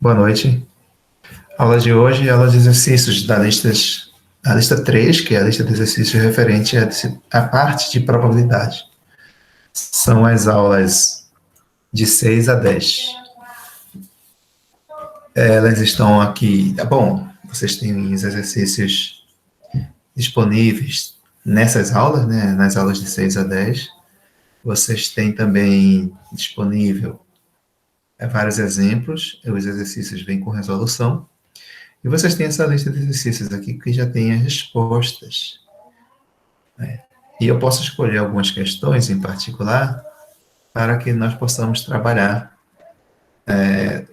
Boa noite. Aula de hoje, aula de exercícios a lista 3, que é a lista de exercícios referente à parte de probabilidade. São as aulas de 6 a 10. Elas estão aqui, bom, vocês têm os exercícios disponíveis nessas aulas, né, nas aulas de 6 a 10. Vocês têm também disponível vários exemplos, os exercícios vêm com resolução. E vocês têm essa lista de exercícios aqui que já tem as respostas. E eu posso escolher algumas questões em particular para que nós possamos trabalhar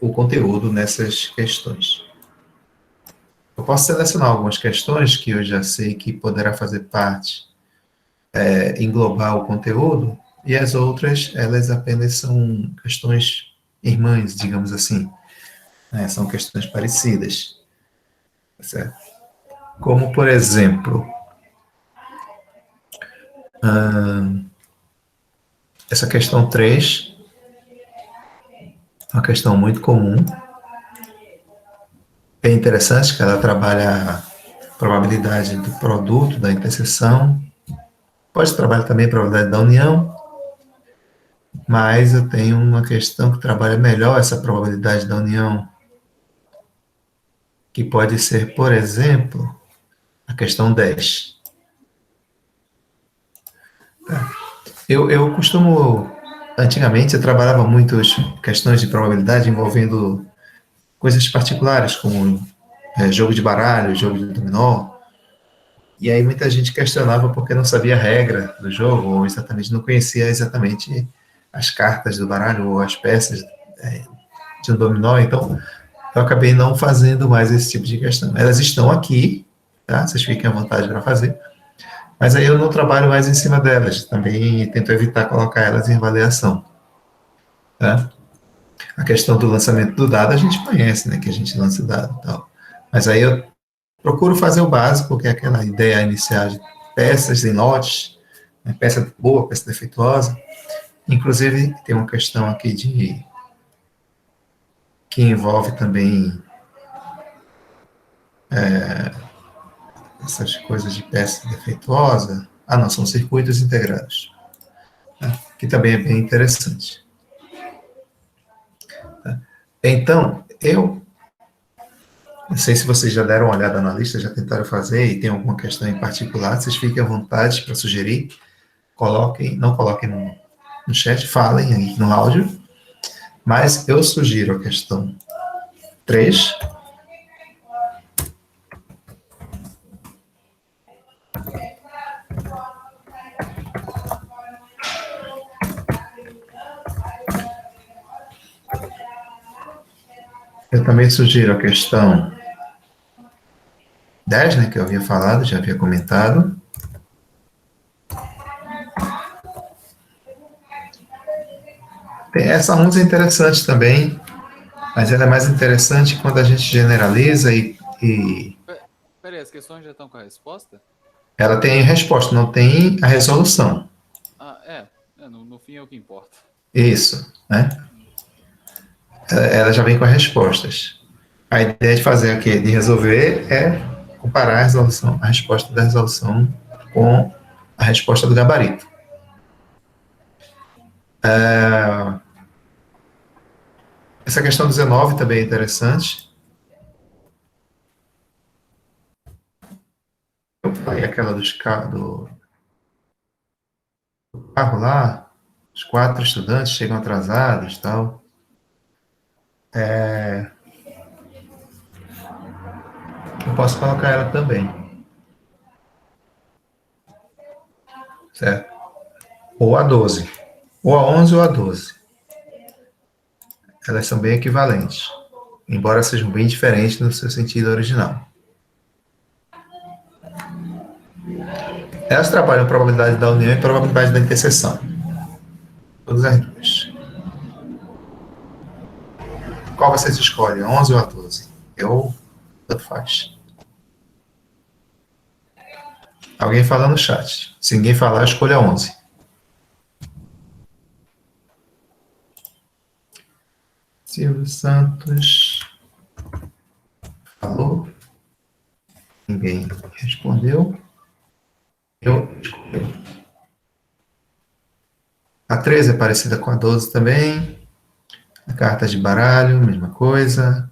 o conteúdo nessas questões. Eu posso selecionar algumas questões que eu já sei que poderá fazer parte, englobar o conteúdo, e as outras, elas apenas são questões irmãs, digamos assim. São questões parecidas. Certo? Como, por exemplo, essa questão 3, uma questão muito comum, bem interessante, que ela trabalha a probabilidade do produto, da interseção, pode trabalhar também a probabilidade da união, mas eu tenho uma questão que trabalha melhor essa probabilidade da união, que pode ser, por exemplo, a questão 10. Eu costumo, antigamente, eu trabalhava muito questões de probabilidade envolvendo coisas particulares, como jogo de baralho, jogo de dominó, e aí muita gente questionava porque não sabia a regra do jogo, ou exatamente não conhecia exatamente as cartas do baralho, ou as peças de um dominó, então eu acabei não fazendo mais esse tipo de questão. Elas estão aqui, tá? Vocês fiquem à vontade para fazer, mas aí eu não trabalho mais em cima delas, também tento evitar colocar elas em avaliação, tá? A questão do lançamento do dado a gente conhece, né, que a gente lança o dado e tal, mas aí eu procuro fazer o básico, que é aquela ideia inicial de peças em lotes, né, peça boa, peça defeituosa. Inclusive, tem uma questão aqui que envolve também essas coisas de peça defeituosa. Ah, não, são circuitos integrados, né, que também é bem interessante. Tá? Então, eu não sei se vocês já deram uma olhada na lista, já tentaram fazer e tem alguma questão em particular, vocês fiquem à vontade para sugerir, não coloquem no chat, falem aí no áudio, mas eu sugiro a questão 3. Eu também sugiro a questão 10, né, que eu havia falado, já havia comentado. Essa 11 é interessante também, mas ela é mais interessante quando a gente generaliza e... Peraí, as questões já estão com a resposta? Ela tem resposta, não tem a resolução. No fim é o que importa. Isso, né? Ela já vem com as respostas. A ideia de fazer aqui, de resolver, é comparar a resposta da resolução com a resposta do gabarito. Essa questão 19 também é interessante. Aí aquela do carro lá, os 4 estudantes chegam atrasados e tal. Eu posso colocar ela também. Certo? Ou a 12. Ou a 11 ou a 12. Elas são bem equivalentes, embora sejam bem diferentes no seu sentido original. Elas trabalham a probabilidade da união e a probabilidade da interseção. Todas as duas. Qual vocês escolhem, a 11 ou a 12? Tanto faz. Alguém fala no chat. Se ninguém falar, escolha a 11. Silvio Santos. ninguém respondeu. Eu escolhi. A 13 é parecida com a 12 também. A carta de baralho, mesma coisa.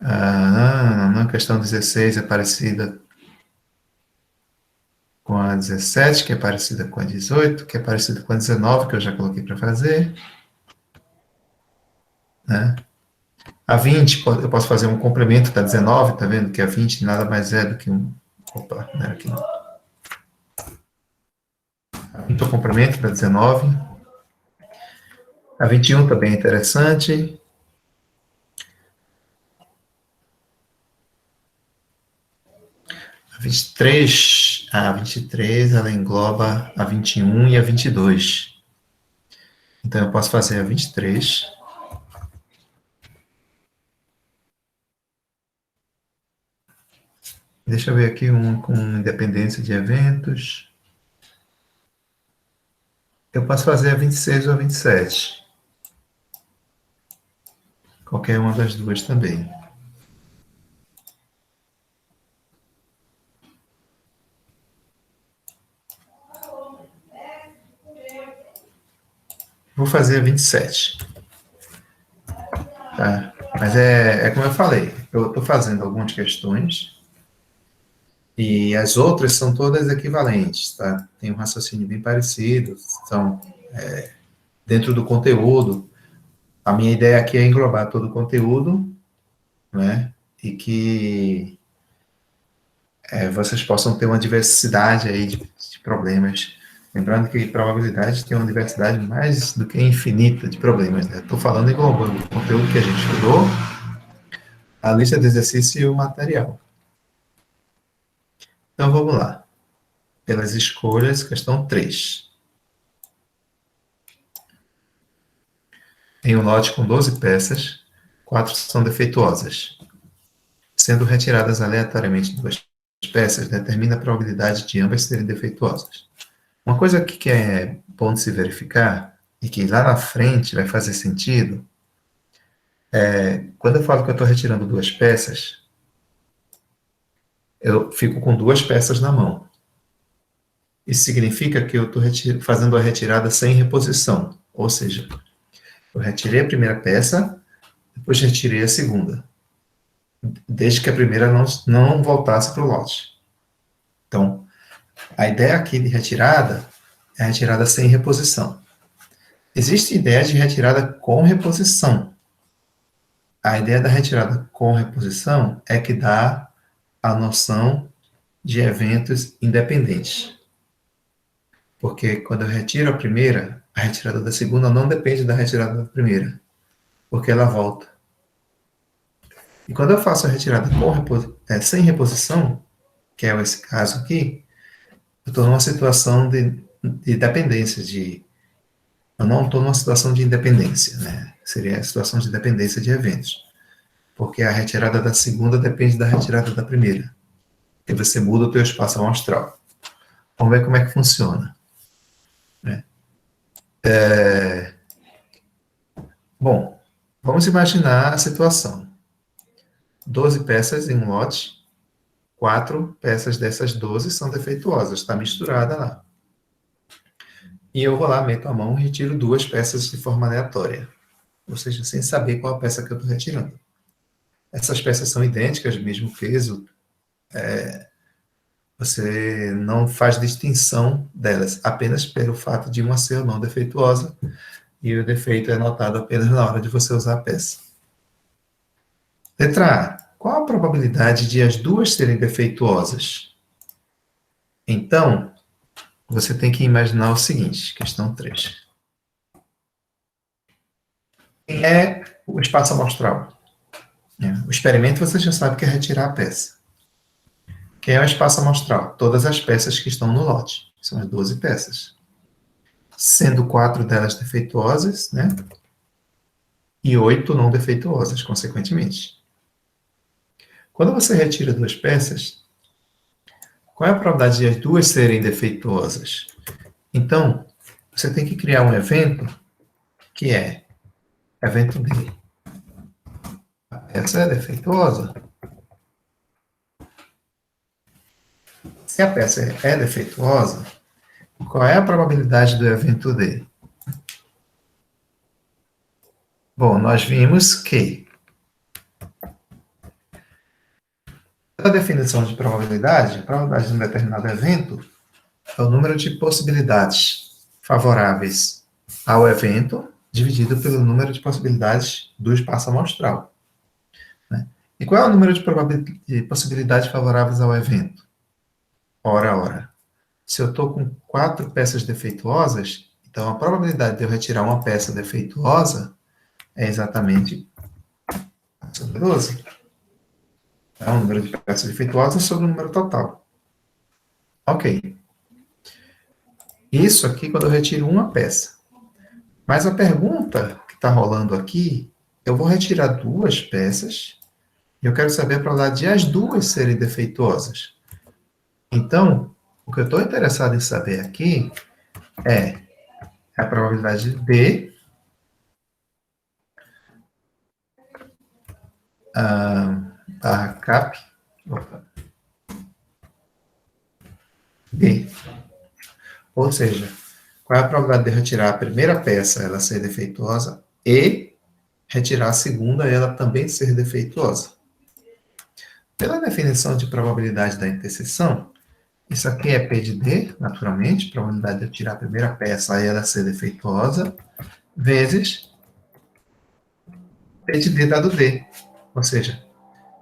A questão 16 é parecida com a 17, que é parecida com a 18, que é parecida com a 19, que eu já coloquei para fazer. Né? A 20, eu posso fazer um complemento da 19, tá vendo? Que a 20 nada mais é do que um... Opa, não era aqui não. A 20 é o complemento da 19. A 21 também é interessante. A 23, ela engloba a 21 e a 22. Então, eu posso fazer a 23. Deixa eu ver aqui um com independência de eventos. Eu posso fazer a 26 ou a 27. Qualquer uma das duas também. Vou fazer a 27. Tá? Mas é como eu falei, eu estou fazendo algumas questões e as outras são todas equivalentes, tá? Tem um raciocínio bem parecido, são dentro do conteúdo. A minha ideia aqui é englobar todo o conteúdo, né? E que vocês possam ter uma diversidade aí de problemas. Lembrando que probabilidade tem uma diversidade mais do que infinita de problemas. Né? Estou falando englobando o conteúdo que a gente estudou, a lista de exercício e o material. Então, vamos lá. Pelas escolhas, questão 3. Em um lote com 12 peças, 4 são defeituosas. Sendo retiradas aleatoriamente 2 peças, determina a probabilidade de ambas serem defeituosas. Uma coisa que é bom de se verificar, e que lá na frente vai fazer sentido, quando eu falo que eu estou retirando 2 peças, eu fico com 2 peças na mão. Isso significa que eu estou fazendo a retirada sem reposição, ou seja, eu retirei a primeira peça, depois retirei a segunda, desde que a primeira não voltasse para o lote. Então, a ideia aqui de retirada é a retirada sem reposição. Existe ideia de retirada com reposição. A ideia da retirada com reposição é que dá a noção de eventos independentes. Porque quando eu retiro a primeira, a retirada da segunda não depende da retirada da primeira, porque ela volta. E quando eu faço a retirada sem reposição, que é esse caso aqui, eu estou numa situação de dependência, eu não estou numa situação de independência, né? Seria a situação de dependência de eventos. Porque a retirada da segunda depende da retirada da primeira. E você muda o teu espaço amostral. Vamos ver como é que funciona. Né? Bom, vamos imaginar a situação. 12 peças em um lote, 4 peças dessas 12 são defeituosas, está misturada lá. E eu vou lá, meto a mão e retiro 2 peças de forma aleatória. Ou seja, sem saber qual a peça que eu estou retirando. Essas peças são idênticas, mesmo peso, você não faz distinção delas, apenas pelo fato de uma ser ou não defeituosa, e o defeito é notado apenas na hora de você usar a peça. Letra A. Qual a probabilidade de as duas serem defeituosas? Então, você tem que imaginar o seguinte, questão 3. Quem é o espaço amostral? O experimento você já sabe que é retirar a peça. Quem é o espaço amostral? Todas as peças que estão no lote. São as 12 peças. Sendo 4 delas defeituosas, né? E 8 não defeituosas, consequentemente. Quando você retira 2 peças, qual é a probabilidade de as duas serem defeituosas? Então, você tem que criar um evento que é evento B. A peça é defeituosa. Se a peça é defeituosa, qual é a probabilidade do evento D? Bom, nós vimos que a definição de probabilidade, a probabilidade de um determinado evento é o número de possibilidades favoráveis ao evento dividido pelo número de possibilidades do espaço amostral. Né? E qual é o número de possibilidades favoráveis ao evento? Ora. Se eu estou com 4 peças defeituosas, então a probabilidade de eu retirar uma peça defeituosa é exatamente 4 sobre 12. É o número de peças defeituosas sobre o número total. Ok. Isso aqui quando eu retiro uma peça. Mas a pergunta que está rolando aqui, eu vou retirar 2 peças e eu quero saber a probabilidade de as 2 serem defeituosas. Então, o que eu estou interessado em saber aqui é a probabilidade de barra cap D. Ou seja, qual é a probabilidade de retirar a primeira peça, ela ser defeituosa, e retirar a segunda, ela também ser defeituosa? Pela definição de probabilidade da interseção, isso aqui é P de D, naturalmente, probabilidade de eu tirar a primeira peça e ela ser defeituosa, vezes P de D dado D. Ou seja,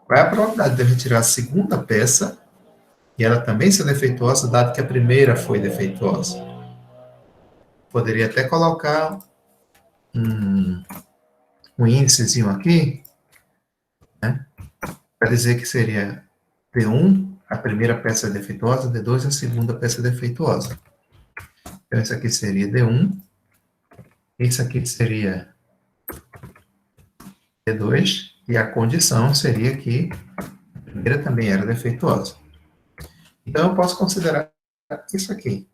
qual é a probabilidade de eu retirar a segunda peça e ela também ser defeituosa, dado que a primeira foi defeituosa? Poderia até colocar um índicezinho aqui, né, para dizer que seria D1, a primeira peça defeituosa, D2, a segunda peça defeituosa. Então, esse aqui seria D1, esse aqui seria D2, e a condição seria que a primeira também era defeituosa. Então, eu posso considerar isso aqui.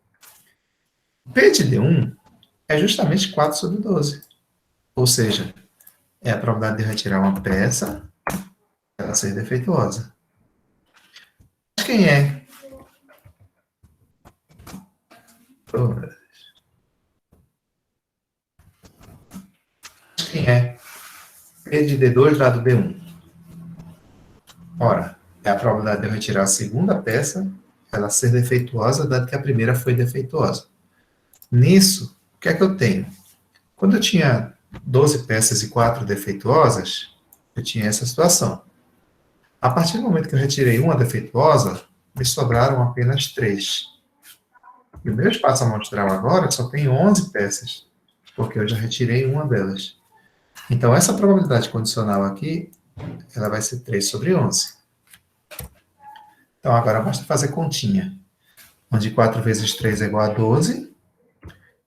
P de D1 é justamente 4 sobre 12. Ou seja, é a probabilidade de retirar uma peça ela ser defeituosa. Mas quem é? Quem é P de D2 dado D1? Ora, é a probabilidade de eu retirar a segunda peça, ela ser defeituosa, dado que a primeira foi defeituosa. Nisso, o que é que eu tenho? Quando eu tinha 12 peças e 4 defeituosas, eu tinha essa situação. A partir do momento que eu retirei uma defeituosa, me sobraram apenas 3. E o meu espaço amostral agora só tem 11 peças, porque eu já retirei uma delas. Então, essa probabilidade condicional aqui, ela vai ser 3 sobre 11. Então, agora basta fazer continha, onde 4 vezes 3 é igual a 12,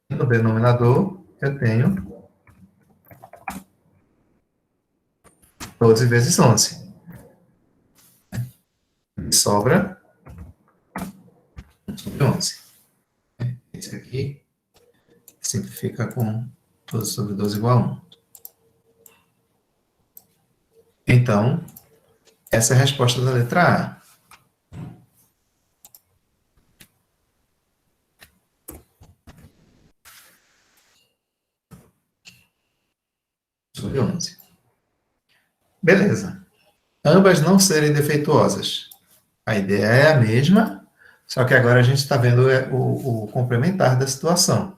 e no denominador eu tenho 12 vezes 11. Me sobra 1 sobre 11. Esse aqui simplifica com 12 sobre 12 igual a 1. Então, essa é a resposta da letra A. Sobre 11. Beleza. Ambas não serem defeituosas. A ideia é a mesma, só que agora a gente está vendo o complementar da situação.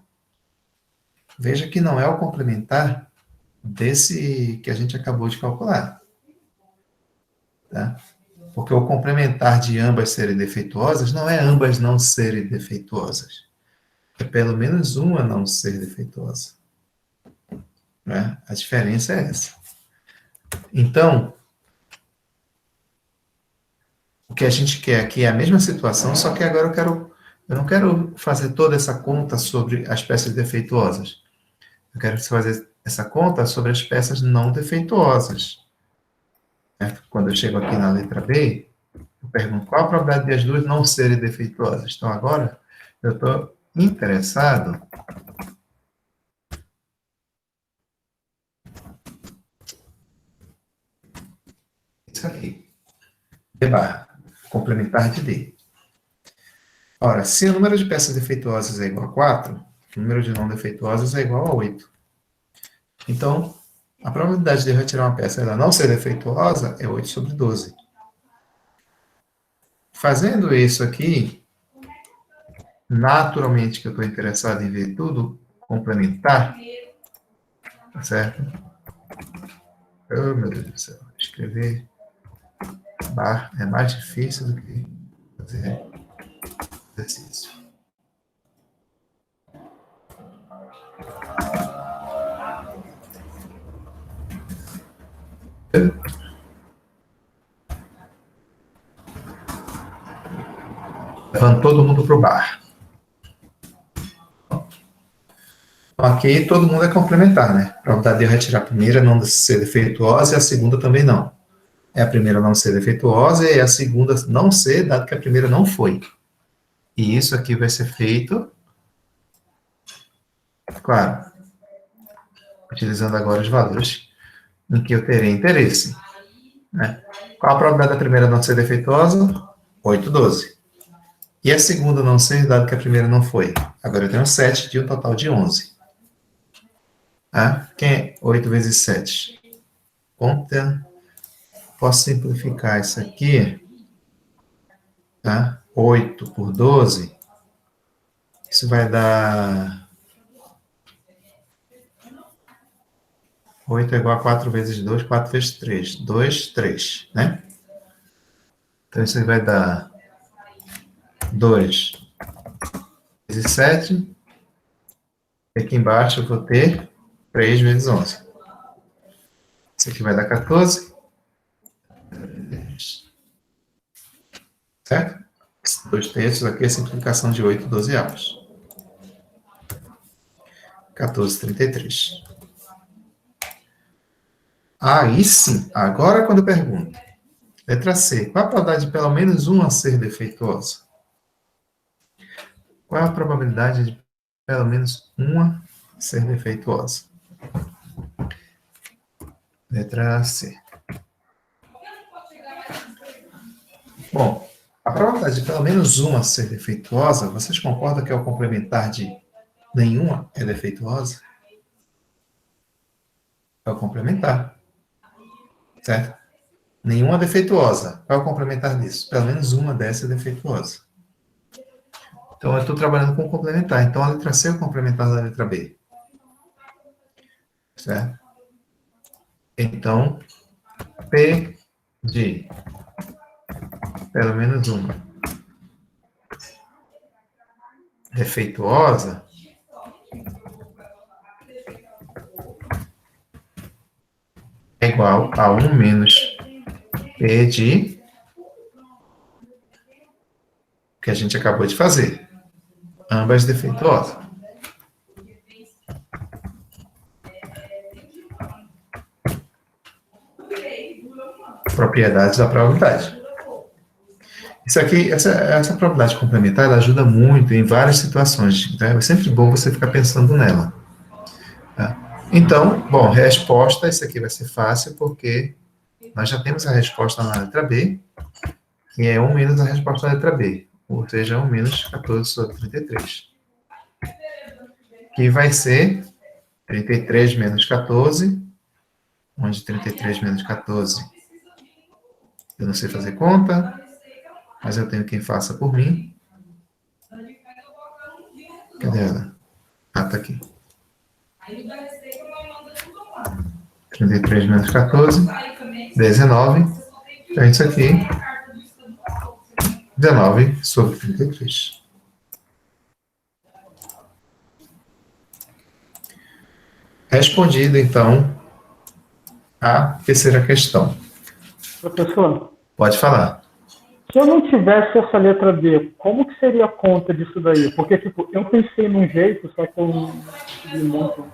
Veja que não é o complementar desse que a gente acabou de calcular. Tá? Porque o complementar de ambas serem defeituosas não é ambas não serem defeituosas. É pelo menos uma não ser defeituosa. Né? A diferença é essa. Então, o que a gente quer aqui é a mesma situação, só que agora eu não quero fazer toda essa conta sobre as peças defeituosas. Eu quero fazer essa conta sobre as peças não defeituosas. Certo? Quando eu chego aqui na letra B, eu pergunto qual a probabilidade de as duas não serem defeituosas. Então, agora, eu estou interessado nisso aqui. D barra, complementar de D. Ora, se o número de peças defeituosas é igual a 4, o número de não defeituosas é igual a 8. Então, a probabilidade de eu retirar uma peça e ela não ser defeituosa é 8 sobre 12. Fazendo isso aqui, naturalmente que eu estou interessado em ver tudo complementar, tá certo? Oh, meu Deus do céu, escrever bar é mais difícil do que fazer exercício. Levando todo mundo para o bar. Aqui todo mundo é complementar, né? A probabilidade de eu retirar a primeira não ser defeituosa e a segunda também não. É a primeira não ser defeituosa e a segunda não ser, dado que a primeira não foi. E isso aqui vai ser feito, claro, utilizando agora os valores em que eu terei interesse. Né? Qual a probabilidade da primeira não ser defeituosa? 8, 12. E a segunda não ser, dado que a primeira não foi? Agora eu tenho 7 de um total de 11. Quem é 8 vezes 7? Conta. Posso simplificar isso aqui. 8 por 12. Isso vai dar... 8 é igual a 4 vezes 2, 4 vezes 3. 2, 3, né? Então, isso vai dar 2 vezes 7. Aqui embaixo eu vou ter 3 vezes 11. Isso aqui vai dar 14. Certo? 2 terços aqui é a simplificação de 8 dozeavos. 14,33. Aí sim, agora quando eu pergunto, letra C, qual a probabilidade de pelo menos uma ser defeituosa? Qual é a probabilidade de pelo menos uma ser defeituosa? Letra C. Bom, a probabilidade de pelo menos uma ser defeituosa, vocês concordam que é o complementar de nenhuma é defeituosa? É o complementar. Certo? Nenhuma defeituosa. Qual é o complementar disso? Pelo menos uma dessa é defeituosa. Então, eu estou trabalhando com complementar. Então, a letra C é o complementar da letra B. Certo? Então, P de pelo menos uma defeituosa é igual a 1 menos P de que a gente acabou de fazer. Ambas defeituosas. Propriedades da probabilidade. Isso aqui, essa probabilidade complementar, ela ajuda muito em várias situações. Né? É sempre bom você ficar pensando nela. Tá? Então, bom, resposta, isso aqui vai ser fácil, porque nós já temos a resposta na letra B, que é 1 menos a resposta da letra B, ou seja, 1 menos 14 sobre 33. Que vai ser 33 menos 14, onde 33 menos 14, eu não sei fazer conta, mas eu tenho quem faça por mim. Cadê ela? Tá aqui. 33 menos 14, 19. Então, isso aqui, 19 sobre 33. Respondido, então, a terceira questão. Professor, Pode falar. se eu não tivesse essa letra B, como que seria a conta disso daí? Porque, tipo, eu pensei num jeito, só que eu não consegui muito.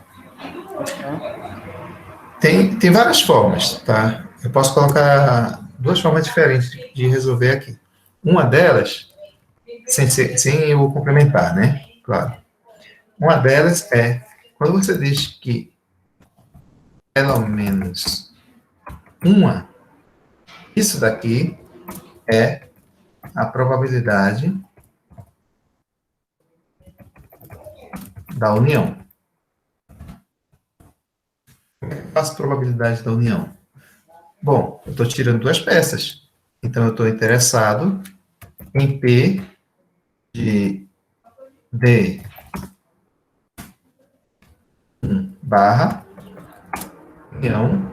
Tem várias formas, tá? Eu posso colocar duas formas diferentes de resolver aqui. Uma delas, sem o complementar, né? Claro. Uma delas é, quando você diz que pelo menos uma, isso daqui é a probabilidade da união. Como é que eu faço a probabilidade da união? Bom, eu estou tirando duas peças. Então, eu estou interessado em P de D barra união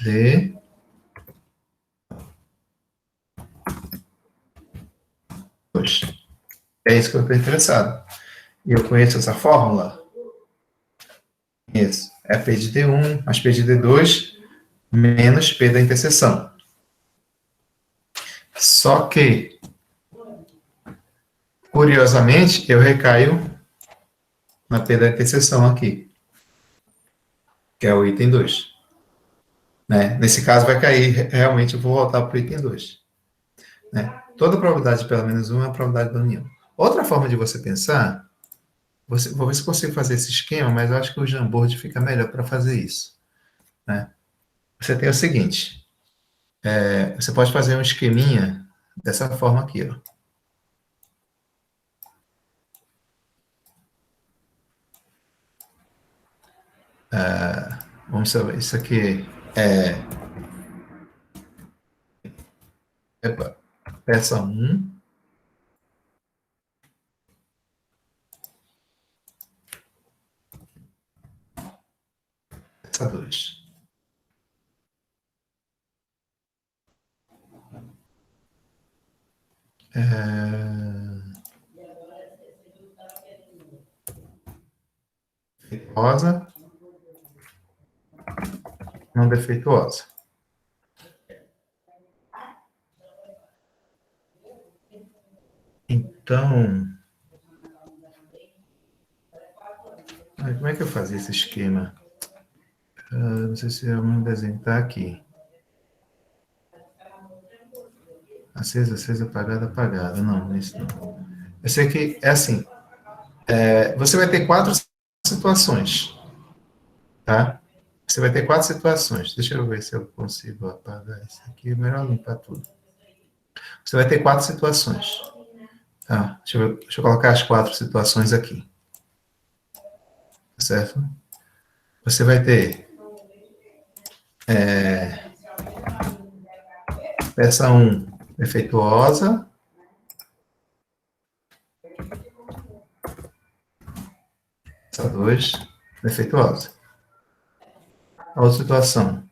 D dois. É isso que eu estou interessado. E eu conheço essa fórmula? Conheço. É P de D1 mais P de D2 menos P da interseção. Só que, curiosamente, eu recaio na P da interseção aqui, que é o item 2. Né? Nesse caso, vai cair, realmente, eu vou voltar para o item 2. Né? Toda probabilidade de pelo menos 1 é a probabilidade da união. Outra forma de você pensar, vou ver se consigo fazer esse esquema, mas eu acho que o Jamboard fica melhor para fazer isso. Né? Você tem o seguinte, você pode fazer um esqueminha dessa forma aqui, ó. Vamos saber, isso aqui peça 1, peça 2. Defeituosa, não defeituosa. Então, como é que eu fazia esse esquema? Não sei se o meu desenho está aqui. Acesa, acesa, apagada, apagada. Não, isso não. Eu sei que é assim. Você vai ter 4 situações. Tá? Você vai ter 4 situações. Deixa eu ver se eu consigo apagar isso aqui. É melhor limpar tudo. Você vai ter 4 situações. Tá? Deixa eu colocar as 4 situações aqui. Certo? Você vai ter peça 1 defeituosa, peça 2 defeituosa. A outra situação,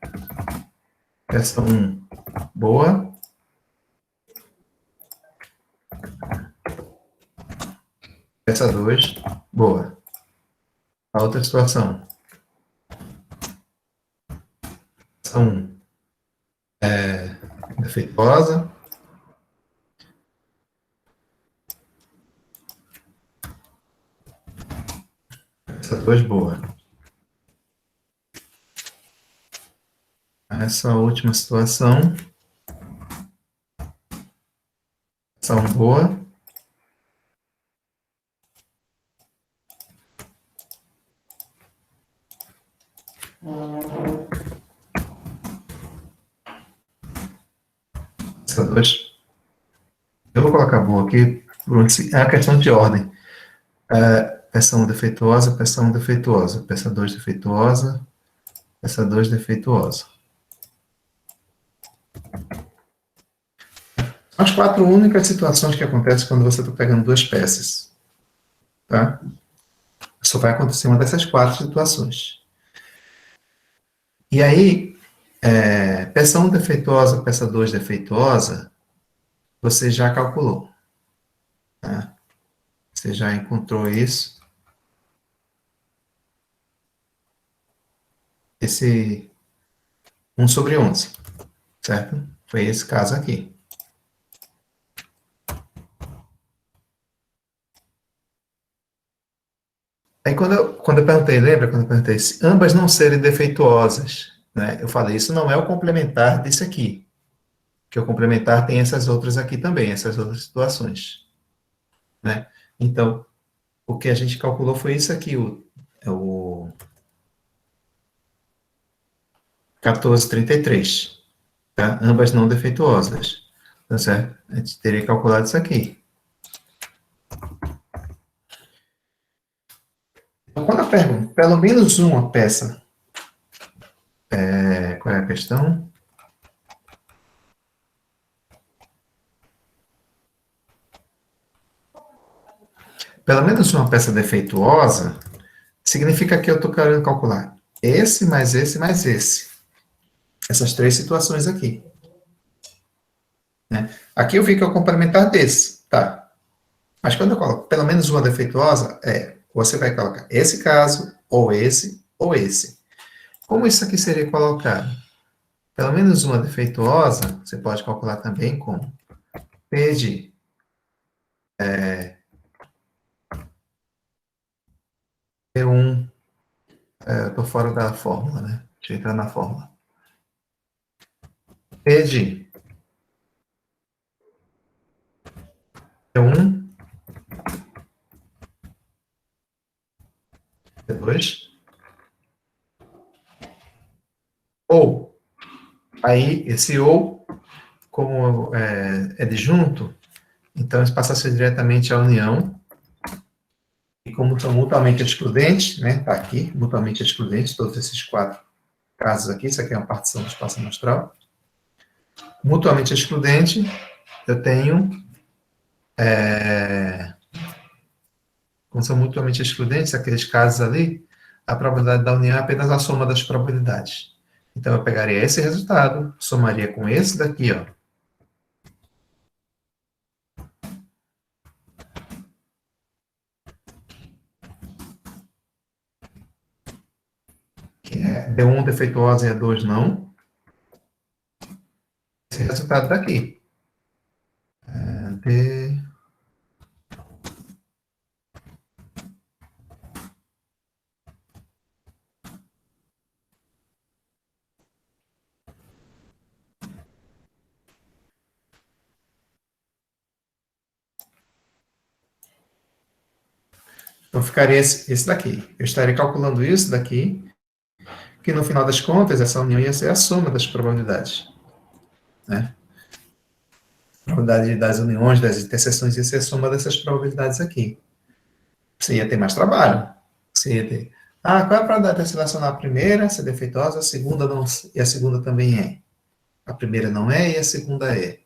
peça 1 boa, peça 2 boa. A outra situação, peça 1 defeituosa, peça 2 boa. Essa última situação, peça 1 boa, peça 2. Eu vou colocar boa aqui, é a questão de ordem. Peça 1 defeituosa, peça 1 defeituosa, peça 2 defeituosa, peça 2 defeituosa. São as 4 únicas situações que acontecem quando você está pegando 2 peças. Tá? Só vai acontecer uma dessas 4 situações. E aí, peça 1 defeituosa, peça 2 defeituosa, você já calculou. Tá? Você já encontrou isso. Esse 1 sobre 11, certo? Foi esse caso aqui. Aí, quando eu perguntei, lembra quando eu perguntei se ambas não serem defeituosas, né? Eu falei, isso não é o complementar desse aqui. Que o complementar tem essas outras aqui também, essas outras situações. Né? Então, o que a gente calculou foi isso aqui, o 1433. Tá? Ambas não defeituosas. Tá certo? A gente teria calculado isso aqui. Quando eu pergunto, pelo menos uma peça, qual é a questão? Pelo menos uma peça defeituosa, significa que eu estou querendo calcular esse mais esse mais esse. Essas três situações aqui. Né? Aqui eu vi que é o complementar desse, tá? Mas quando eu coloco pelo menos uma defeituosa, você vai colocar esse caso, ou esse, ou esse. Como isso aqui seria colocado? Pelo menos uma defeituosa, você pode calcular também como P de P1, eu estou fora da fórmula, né? Deixa eu entrar na fórmula. P de P1, P2, ou, aí, esse ou, como é disjunto, então isso passa a ser diretamente a união, e como são mutuamente excludentes, né, tá aqui, mutuamente excludentes, todos esses quatro casos aqui, isso aqui é uma partição do espaço amostral, mutuamente excludente, eu tenho, como são mutuamente excludentes, aqueles casos ali, a probabilidade da união é apenas a soma das probabilidades. Então, eu pegaria esse resultado, somaria com esse daqui, ó, que é D1 defeituosa e A2 não, esse resultado daqui. D... Então, ficaria esse daqui. Eu estaria calculando isso daqui, que no final das contas, essa união ia ser a soma das probabilidades. Né? A probabilidade das uniões, das interseções, ia ser a soma dessas probabilidades aqui. Você ia ter mais trabalho. Você ia ter... qual é a probabilidade de selecionar a primeira, ser defeituosa, a segunda não, e a segunda também é. A primeira não é e a segunda é.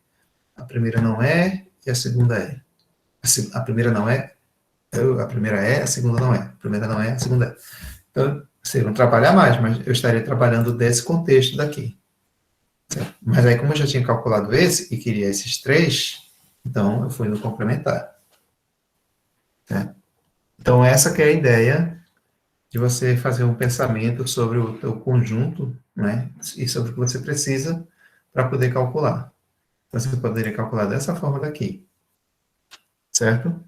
A primeira não é e a segunda é. A primeira não é, a primeira é, a segunda não é. A primeira não é, a segunda é. Então, você não trabalhar mais, mas eu estaria trabalhando desse contexto daqui. Certo? Mas aí, como eu já tinha calculado esse e queria esses três, então eu fui no complementar. Certo? Então, essa que é a ideia de você fazer um pensamento sobre o teu conjunto, né? E sobre o que você precisa para poder calcular. Então, você poderia calcular dessa forma daqui. Certo?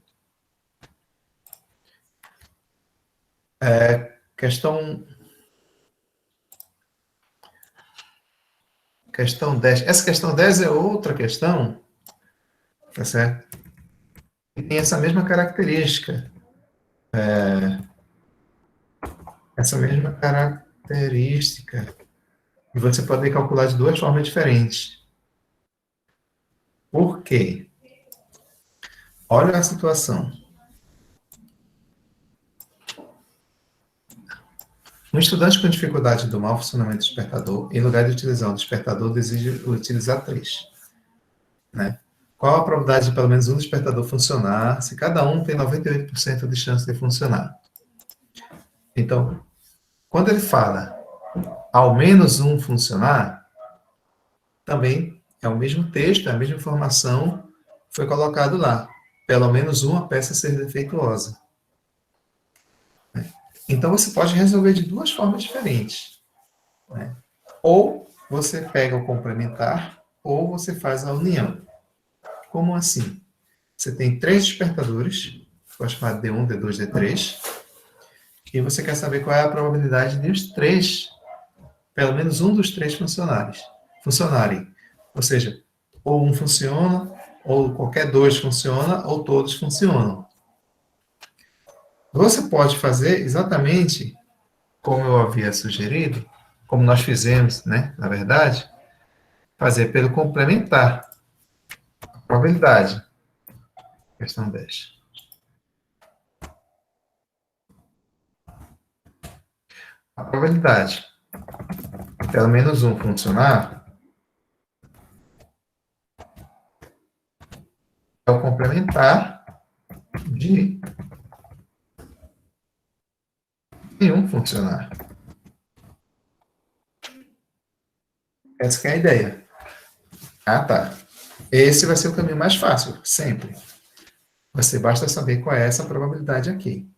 Questão 10. Essa questão 10 é outra questão, tá certo? E tem essa mesma característica. Essa mesma característica. E você pode calcular de duas formas diferentes. Por quê? Olha a situação. Um estudante com dificuldade do mau funcionamento do despertador, em lugar de utilizar um despertador, deseja utilizar três. Né? Qual a probabilidade de pelo menos um despertador funcionar, se cada um tem 98% de chance de funcionar? Então, quando ele fala ao menos um funcionar, também é o mesmo texto, é a mesma informação que foi colocado lá. Pelo menos uma peça ser defeituosa. Então, você pode resolver de duas formas diferentes. Né? Ou você pega o complementar, ou você faz a união. Como assim? Você tem três despertadores, pode chamar de D1, D2, D3, e você quer saber qual é a probabilidade de os três, pelo menos um dos três funcionarem. Ou seja, ou um funciona, ou qualquer dois funciona, ou todos funcionam. Você pode fazer exatamente como eu havia sugerido, como nós fizemos, né, na verdade, fazer pelo complementar. A probabilidade. Questão 10. A probabilidade de pelo menos um funcionar é o complementar de nenhum funcionar. Essa que é a ideia. Ah, tá. Esse vai ser o caminho mais fácil, sempre. Você basta saber qual é essa probabilidade aqui.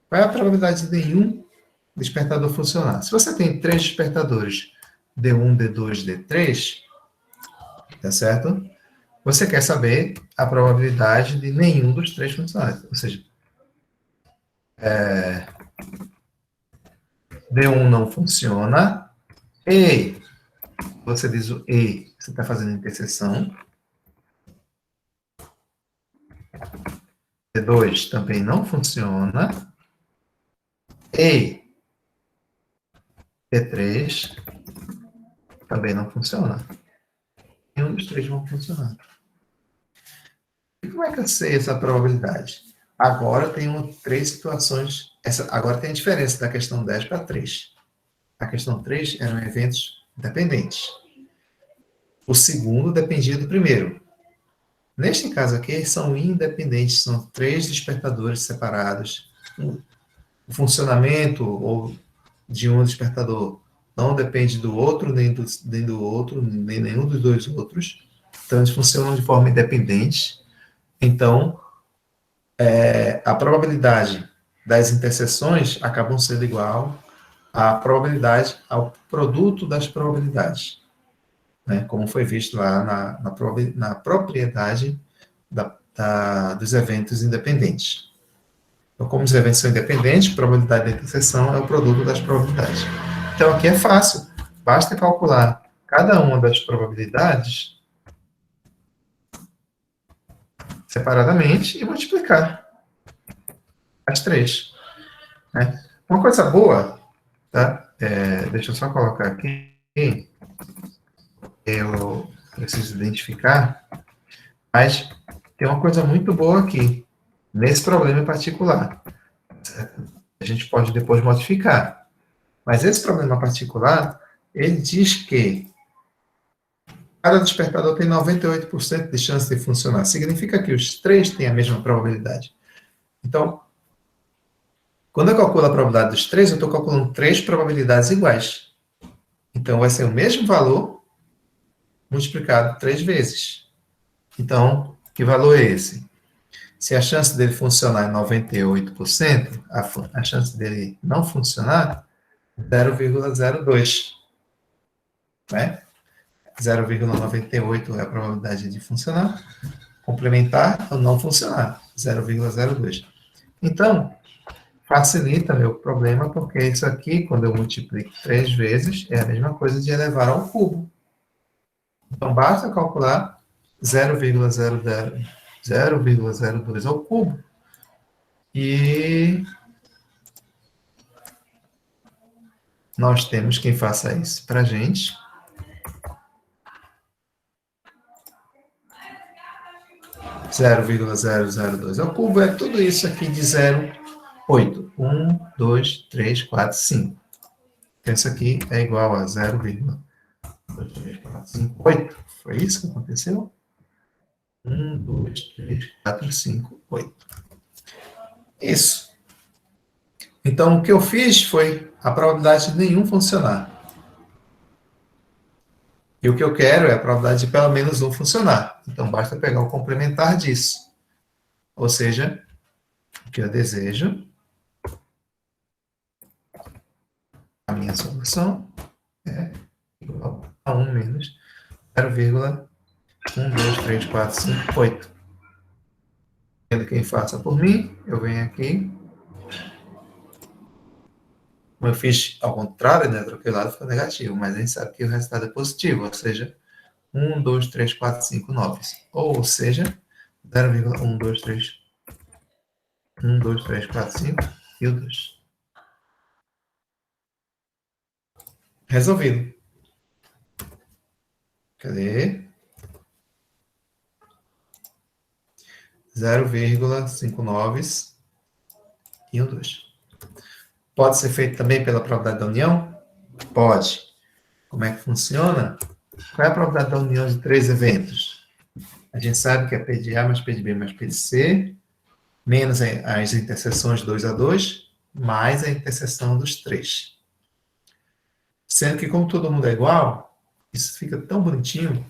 Qual é a probabilidade de nenhum despertador funcionar? Se você tem 3 despertadores, D1, D2, D3, tá certo? Você quer saber a probabilidade de nenhum dos 3 funcionar. Ou seja, D1 não funciona, e você diz o E, você está fazendo interseção. D2 também não funciona, e D3 também não funciona. Nenhum dos 3 vão funcionar. E como é que eu sei essa probabilidade? Agora tem 3 situações. Agora tem a diferença da questão 10 para 3. A questão 3 eram eventos dependentes. O segundo dependia do primeiro. Neste caso aqui, são independentes, são 3 despertadores separados. O funcionamento ou de um despertador não depende do outro, nem do outro, nem nenhum dos 2 outros. Então, eles funcionam de forma independente. Então, a probabilidade das interseções acabam sendo igual à probabilidade, ao produto das probabilidades, né? Como foi visto lá na propriedade dos eventos independentes. Então, como os eventos são independentes, a probabilidade da interseção é o produto das probabilidades. Então, aqui é fácil, basta calcular cada uma das probabilidades separadamente e multiplicar as 3. Né? Uma coisa boa, tá? Deixa eu só colocar aqui, eu preciso identificar, mas tem uma coisa muito boa aqui, nesse problema em particular. Certo? A gente pode depois modificar. Mas esse problema particular, ele diz que cada despertador tem 98% de chance de funcionar. Significa que os 3 têm a mesma probabilidade. Então, quando eu calculo a probabilidade dos 3, eu estou calculando 3 probabilidades iguais. Então, vai ser o mesmo valor multiplicado 3 vezes. Então, que valor é esse? Se a chance dele funcionar é 98%, a chance dele não funcionar é 0,02. Né? 0,98 é a probabilidade de funcionar, complementar ou não funcionar, 0,02. Então, facilita meu problema, porque isso aqui, quando eu multiplico 3 vezes, é a mesma coisa de elevar ao cubo. Então, basta calcular 0,02 ao cubo. E nós temos quem faça isso para a gente. Zero vírgula 002 ao cubo é tudo isso aqui de 0,8. 1, 2, 3, 4, 5. Então, isso aqui é igual a 0,8. Foi isso que aconteceu? 1, 2, 3, 4, 5, 8. Isso. Então, o que eu fiz foi a probabilidade de nenhum funcionar. E o que eu quero é a probabilidade de pelo menos um funcionar. Então, basta pegar o complementar disso. Ou seja, o que eu desejo, a minha solução é igual a 1 menos 0,1, 2, 3, 4, 5, 8. Tendo quem faça por mim, eu venho aqui. Como eu fiz ao contrário, né, troquei o lado, ficou negativo, mas a gente sabe que o resultado é positivo, ou seja, 1, 2, 3, 4, 5, 9. Ou seja, 0,1, 2, 3, 1, 2, 3, 4, 5 e o 2. Resolvido. Cadê? 0,59 e o 2. Pode ser feito também pela probabilidade da união? Pode. Como é que funciona? Qual é a probabilidade da união de 3 eventos? A gente sabe que é P de A mais P de B mais P de C, menos as interseções 2 a 2, mais a interseção dos 3. Sendo que, como todo mundo é igual, isso fica tão bonitinho,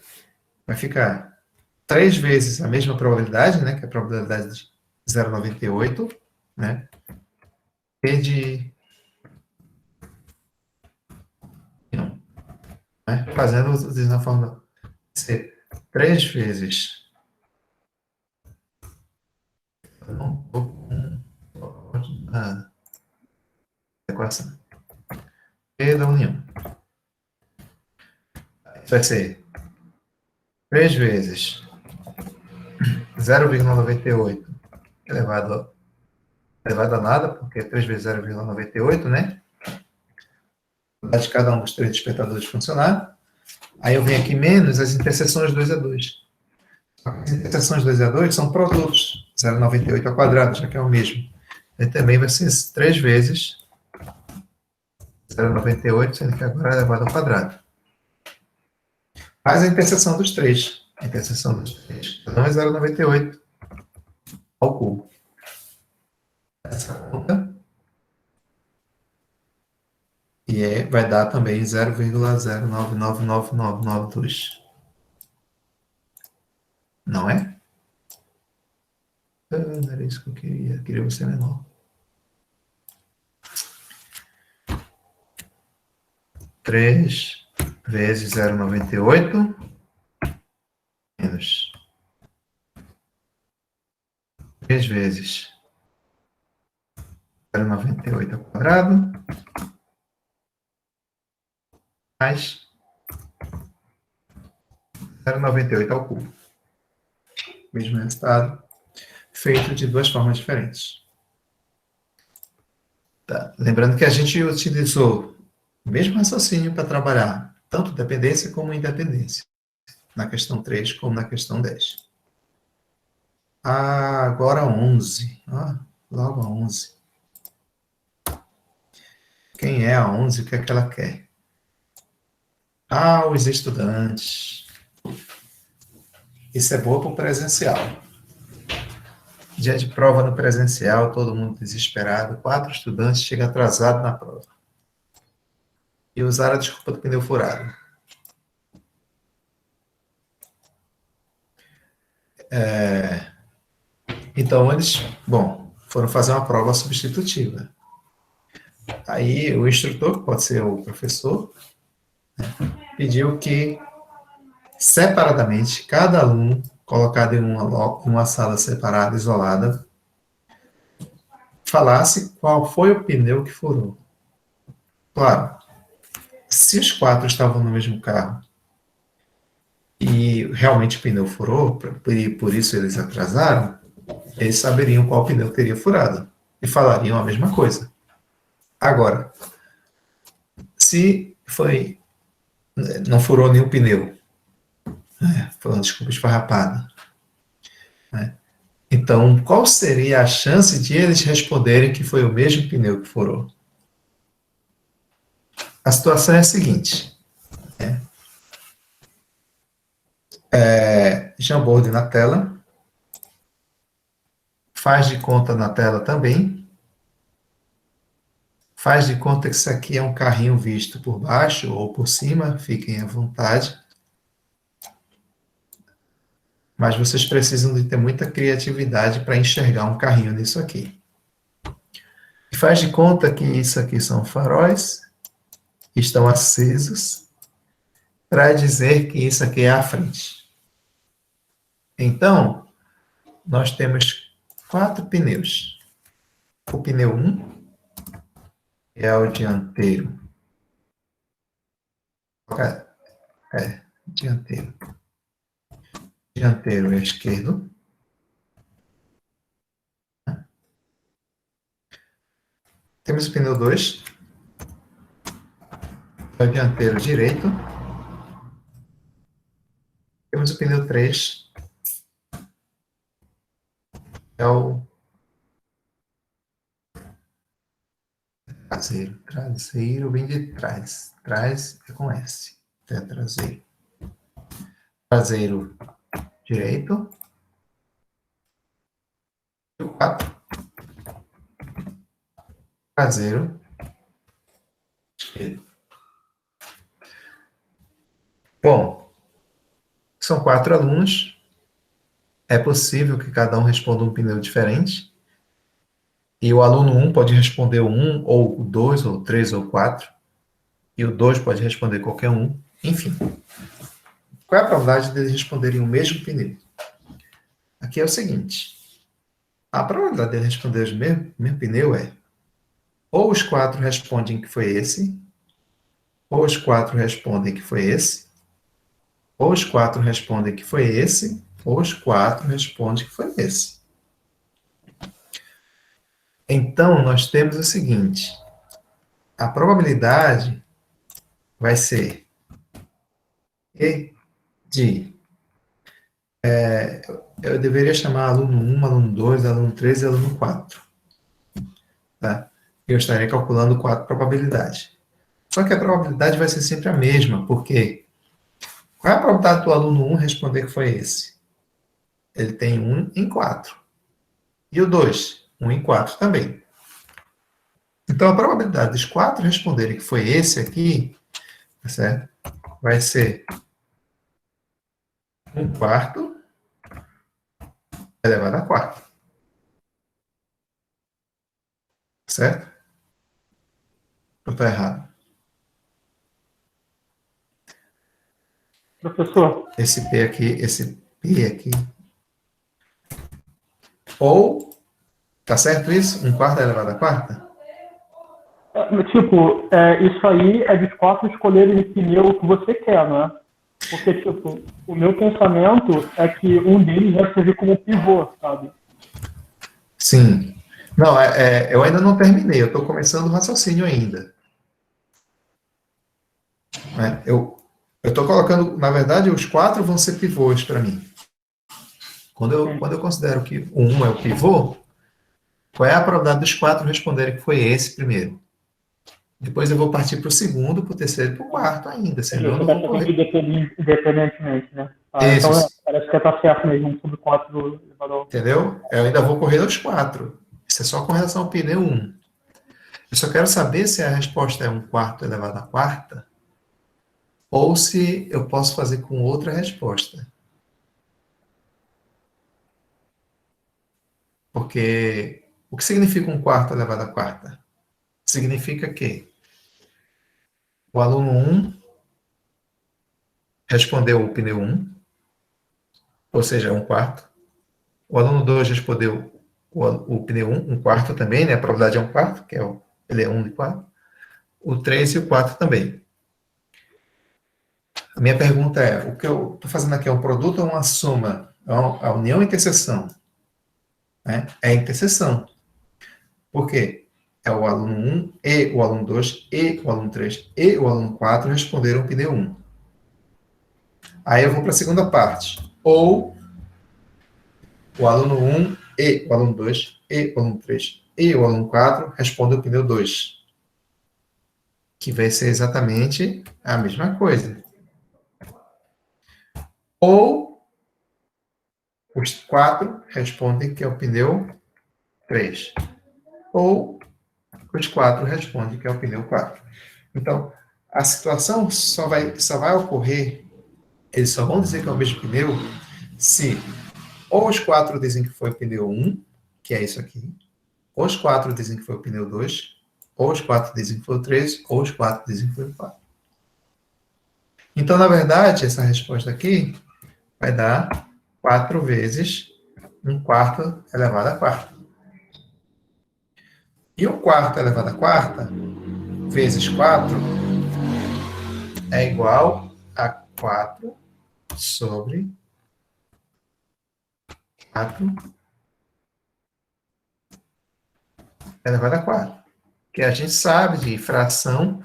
vai ficar 3 vezes a mesma probabilidade, né, que é a probabilidade de 0,98, né, P de... Não, né, fazendo isso na forma de ser 3 vezes... A equação. P da união. Vai ser 3 vezes 0,98 elevado a nada, porque 3 vezes 0,98, né? De cada um dos 3 despertadores funcionar. Aí eu venho aqui menos as interseções 2 a 2. As interseções 2 a 2 são produtos. 0,98 ao quadrado, já que é o mesmo. E também vai ser 3 vezes 0,98, sendo que agora é elevado ao quadrado. Faz a interseção dos 3. A interseção dos 3. Então é 0,98 ao cubo. Essa conta. E vai dar também 0,099992. Não é? Não era isso que eu queria. Eu queria você menor. 3 vezes 0,98 menos 3 vezes 0,98 ao quadrado mais 0,98 ao cubo. Mesmo resultado, feito de 2 formas diferentes. Tá. Lembrando que a gente utilizou o mesmo raciocínio para trabalhar tanto dependência como independência, na questão 3 como na questão 10. Agora 11. Logo a 11. Quem é a 11? O que é que ela quer? Os estudantes. Isso é boa para o presencial. Dia de prova no presencial, todo mundo desesperado. 4 estudantes chegam atrasados na prova. E usaram a desculpa do pneu furado. Então, eles, foram fazer uma prova substitutiva. Aí, o instrutor, que pode ser o professor, pediu que, separadamente, cada aluno, colocado em uma sala separada, isolada, falasse qual foi o pneu que furou. Claro, se os 4 estavam no mesmo carro e realmente o pneu furou, e por isso eles atrasaram, eles saberiam qual pneu teria furado e falariam a mesma coisa. Agora, se não furou nenhum pneu, foi uma desculpa esfarrapada, né? Então, qual seria a chance de eles responderem que foi o mesmo pneu que furou? A situação é a seguinte, né? Jamboard na tela, faz de conta na tela também, faz de conta que isso aqui é um carrinho visto por baixo ou por cima, fiquem à vontade. Mas vocês precisam de ter muita criatividade para enxergar um carrinho nisso aqui. E faz de conta que isso aqui são faróis, que estão acesos, para dizer que isso aqui é a frente. Então, nós temos 4 pneus. O pneu 1 é o dianteiro. Dianteiro. Dianteiro é esquerdo. Temos o pneu 2, é o dianteiro direito. Temos o pneu 3, é o Traseiro. Traseiro vem de trás. Trás é com S. É traseiro. Traseiro direito. 4. Traseiro esquerdo. Bom, são 4 alunos. É possível que cada um responda um pneu diferente. E o aluno 1 pode responder o 1, ou o 2, ou o 3, ou o 4. E o 2 pode responder qualquer um. Enfim. Qual é a probabilidade de eles responderem o mesmo pneu? Aqui é o seguinte. A probabilidade de eles responderem o mesmo pneu é ou os 4 respondem que foi esse, ou os 4 respondem que foi esse, ou os 4 respondem que foi esse, ou os 4 respondem que foi esse. Então, nós temos o seguinte. A probabilidade vai ser E de... eu deveria chamar aluno 1, aluno 2, aluno 3 e aluno 4. Tá? Eu estaria calculando 4 probabilidades. Só que a probabilidade vai ser sempre a mesma, porque qual é a probabilidade do aluno 1 responder que foi esse? Ele tem 1 em 4. E o 2? 1 em 4 também. Então, a probabilidade dos 4 responderem que foi esse aqui, tá certo? Vai ser 1/4 elevado a 4. Certo? Ou está errado? Professor, Esse P aqui. Ou, tá certo isso? 1/4 elevado a 4? tipo, isso aí é dos 4 escolherem o pneu que você quer, né? Porque, tipo, o meu pensamento é que um deles vai servir como pivô, sabe? Sim. Não, eu ainda não terminei, eu estou começando o raciocínio ainda. Né? Eu estou colocando, na verdade, os 4 vão ser pivôs para mim. Quando eu considero que o 1 é o pivô, qual é a probabilidade dos 4 responderem que foi esse primeiro? Depois eu vou partir para o segundo, para o terceiro e para o quarto ainda, senão eu Você não está vou fazendo correr. independentemente, né? Então, Isso, parece que está certo mesmo, 1/4 elevado ao... entendeu? Eu ainda vou correr os 4. Isso é só com relação ao pneu 1. Eu só quero saber se a resposta é 1/4 elevado à quarta, ou se eu posso fazer com outra resposta. Porque o que significa 1/4 elevado à quarta? Significa que o aluno 1 respondeu o pneu 1, ou seja, 1/4. O aluno 2 respondeu o pneu 1, 1/4 também, né? A probabilidade é 1/4, que ele é 1 de 4. O 3 e o 4 também. A minha pergunta é, o que eu estou fazendo aqui é um produto ou uma soma? A união ou interseção? Né? É a interseção. Por quê? É o aluno 1 e o aluno 2 e o aluno 3 e o aluno 4 responderam o pneu 1. Aí eu vou para a segunda parte. Ou o aluno 1 e o aluno 2 e o aluno 3 e o aluno 4 respondem o pneu 2. Que vai ser exatamente a mesma coisa. Ou os 4 respondem que é o pneu 3. Ou os 4 respondem que é o pneu 4. Então, a situação só vai ocorrer, eles só vão dizer que é o mesmo pneu, se ou os 4 dizem que foi o pneu 1, que é isso aqui, ou os 4 dizem que foi o pneu 2, ou os 4 dizem que foi o 3, ou os 4 dizem que foi o 4. Então, na verdade, essa resposta aqui vai dar 4 vezes 1/4 elevado a quarta. E 1/4 elevado a quarta vezes 4 é igual a 4 sobre 4 elevado a 4. Que a gente sabe de fração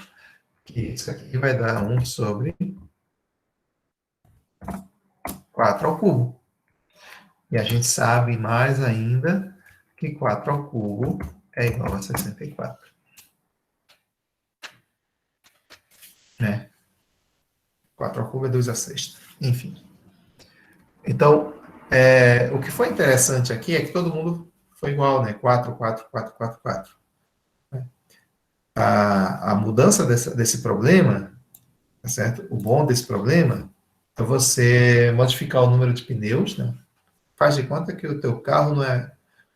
que isso aqui vai dar 1 sobre 4 ao cubo. E a gente sabe mais ainda que 4 ao cubo é igual a 64. né? 4 ao cubo é 2 à sexta. Enfim. Então, o que foi interessante aqui é que todo mundo foi igual, né? 4, 4, 4, 4, 4. A mudança desse problema, tá certo? O bom desse problema é você modificar o número de pneus, né? Faz de conta que o teu carro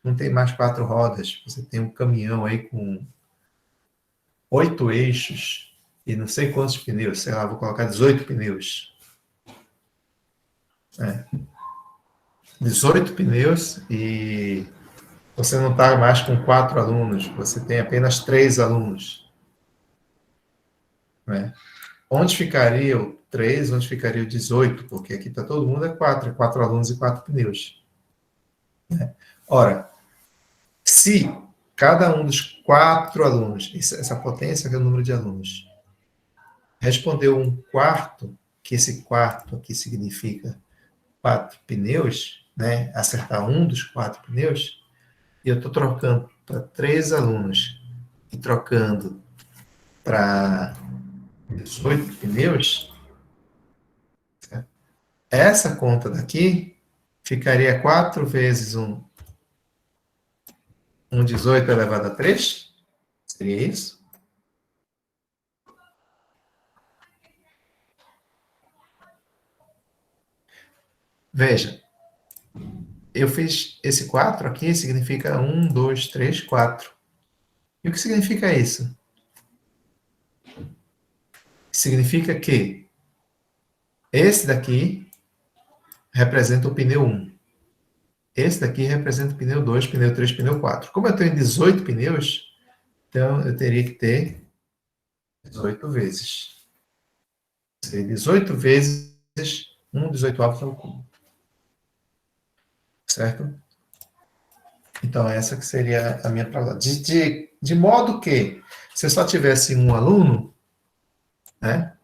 não tem mais 4 rodas. Você tem um caminhão aí com 8 eixos e não sei quantos pneus. Sei lá, vou colocar 18 pneus. 18 pneus e você não está mais com 4 alunos. Você tem apenas 3 alunos. Né? Onde ficaria o 3, onde ficaria o 18? Porque aqui está todo mundo é 4 alunos e 4 pneus. Né? Ora, se cada um dos 4 alunos, essa potência que é o número de alunos, respondeu um quarto, que esse quarto aqui significa 4 pneus, né? Acertar um dos 4 pneus, e eu estou trocando para 3 alunos e trocando para 18 pneus, certo? Essa conta daqui ficaria 4 vezes um 18 elevado a 3? Seria isso? Veja, eu fiz esse 4 aqui, significa 1, 2, 3, 4. E o que significa isso? Significa que esse daqui representa o pneu 1. Esse daqui representa o pneu 2, pneu 3, pneu 4. Como eu tenho 18 pneus, então eu teria que ter 18 vezes. Seria 18 vezes 1 18º ao cubo. Certo? Então, essa que seria a minha prova. De modo que, se eu só tivesse um aluno, né?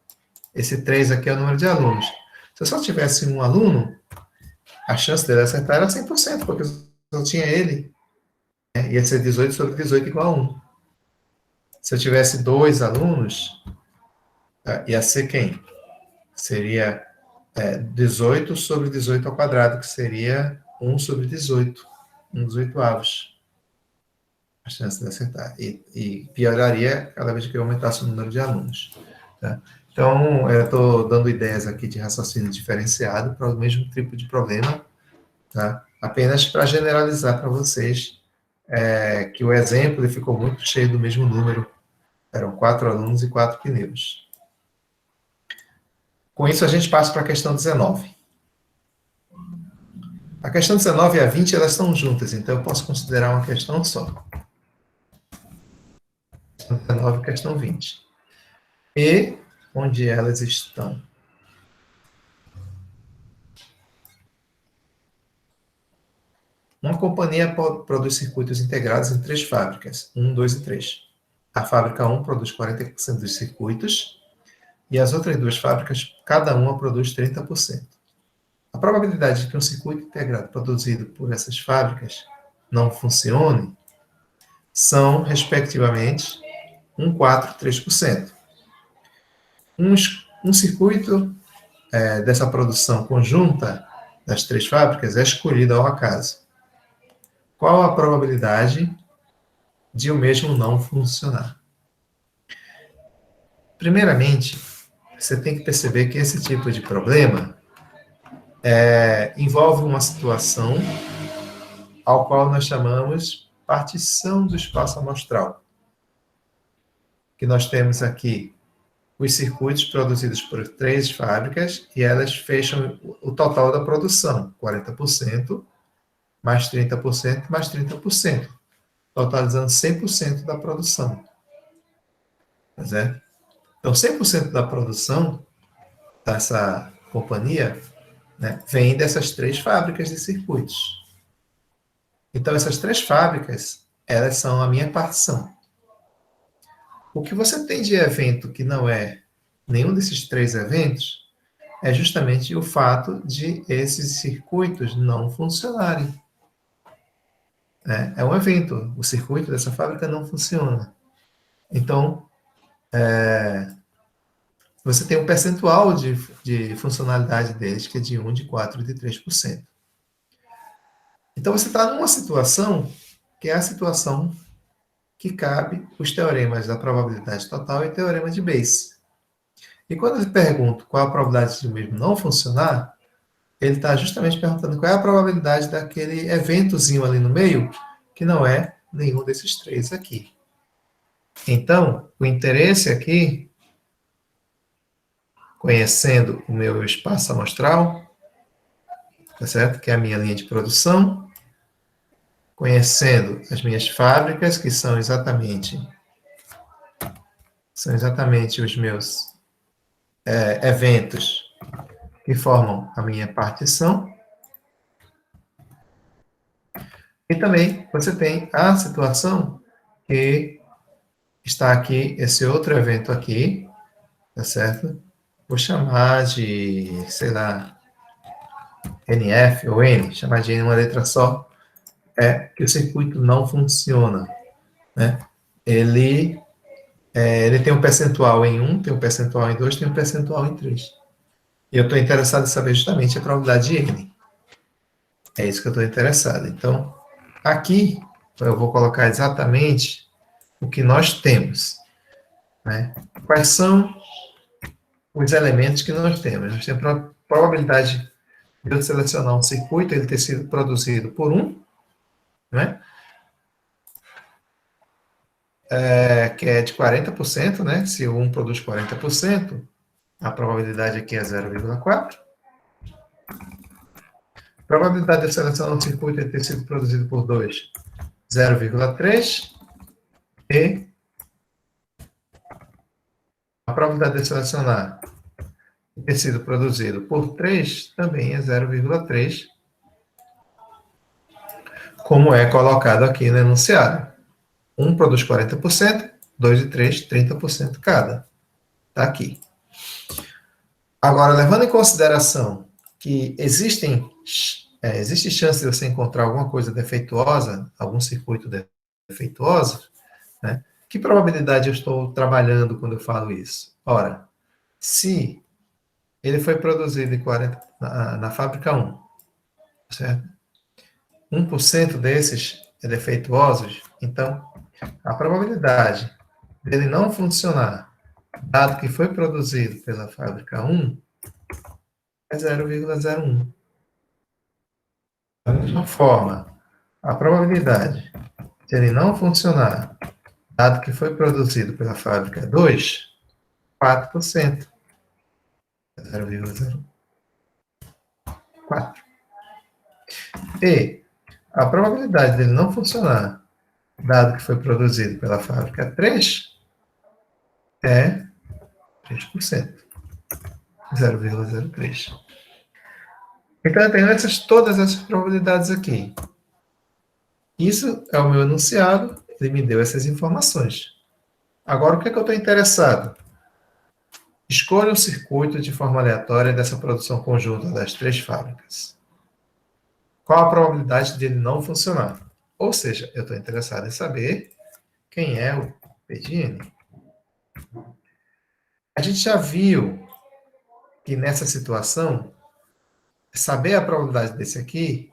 Esse 3 aqui é o número de alunos. Se eu só tivesse um aluno, a chance dele acertar era 100%, porque eu só tinha ele. Né? Ia ser 18 sobre 18 igual a 1. Se eu tivesse 2 alunos, ia ser quem? Seria 18 sobre 18 ao quadrado, que seria 1 sobre 18. 1 dos 8avos. A chance de acertar. E pioraria cada vez que eu aumentasse o número de alunos. Tá? Então, eu estou dando ideias aqui de raciocínio diferenciado para o mesmo tipo de problema, tá? Apenas para generalizar para vocês que o exemplo ele ficou muito cheio do mesmo número. Eram 4 alunos e 4 pneus. Com isso, a gente passa para a questão 19. A questão 19 e a 20, elas estão juntas, então eu posso considerar uma questão só. Questão 19 e questão 20. E onde elas estão? Uma companhia produz circuitos integrados em 3 fábricas, 1, 2 e 3. A fábrica 1 produz 40% dos circuitos e as outras 2 fábricas, cada uma produz 30%. A probabilidade de que um circuito integrado produzido por essas fábricas não funcione são, respectivamente, 1, 4 e 3%. Um circuito dessa produção conjunta das 3 fábricas é escolhido ao acaso. Qual a probabilidade de o mesmo não funcionar? Primeiramente, você tem que perceber que esse tipo de problema envolve uma situação ao qual nós chamamos partição do espaço amostral. Que nós temos aqui os circuitos produzidos por 3 fábricas e elas fecham o total da produção, 40%, mais 30%, mais 30%, totalizando 100% da produção. Tá certo? Então, 100% da produção dessa companhia, né, vem dessas 3 fábricas de circuitos. Então, essas 3 fábricas, elas são a minha partição. O que você tem de evento que não é nenhum desses 3 eventos é justamente o fato de esses circuitos não funcionarem. É um evento. O circuito dessa fábrica não funciona. Então, você tem um percentual de funcionalidade deles, que é de 1, de 4 e de 3%. Então, você está numa situação que é a situação que cabe os teoremas da probabilidade total e teorema de Bayes. E quando eu pergunto qual a probabilidade de o mesmo não funcionar, ele está justamente perguntando qual é a probabilidade daquele eventozinho ali no meio, que não é nenhum desses três aqui. Então, o interesse aqui, conhecendo o meu espaço amostral, tá certo? Que é a minha linha de produção, conhecendo as minhas fábricas, que são exatamente os meus eventos que formam a minha partição. E também você tem a situação que está aqui, esse outro evento aqui, tá certo? Vou chamar de, sei lá, NF ou N, chamar de N uma letra só, é que o circuito não funciona, né? Ele tem um percentual em 1, tem um percentual em 2, tem um percentual em 3. E eu estou interessado em saber justamente a probabilidade de N. É isso que eu estou interessado. Então, aqui, eu vou colocar exatamente o que nós temos, né? Quais são os elementos que nós temos? Nós temos a probabilidade de eu selecionar um circuito, ele ter sido produzido por né? Que é de 40%, né? Se o 1 produz 40%, a probabilidade aqui é 0,4. A probabilidade de selecionar um circuito e ter sido produzido por 2, 0,3. E a probabilidade de selecionar e ter sido produzido por 3 também é 0,3, como é colocado aqui no enunciado. 1 produz 40%, 2 e 3, 30% cada. Está aqui. Agora, levando em consideração que existe chance de você encontrar alguma coisa defeituosa, algum circuito defeituoso, né? Que probabilidade eu estou trabalhando quando eu falo isso? Ora, se ele foi produzido na fábrica 1, certo? 1% desses é defeituosos, então a probabilidade dele não funcionar, dado que foi produzido pela fábrica 1, é 0,01. Da mesma forma, a probabilidade de ele não funcionar, dado que foi produzido pela fábrica 2, 4%. 0,04. E a probabilidade dele não funcionar, dado que foi produzido pela fábrica 3, é 3%. 0,03. Então, eu tenho todas essas probabilidades aqui. Isso é o meu enunciado, ele me deu essas informações. Agora, o que é que eu estou interessado? Escolha um circuito de forma aleatória dessa produção conjunta das 3 fábricas. Qual a probabilidade de ele não funcionar? Ou seja, eu estou interessado em saber quem é o P de N. A gente já viu que nessa situação, saber a probabilidade desse aqui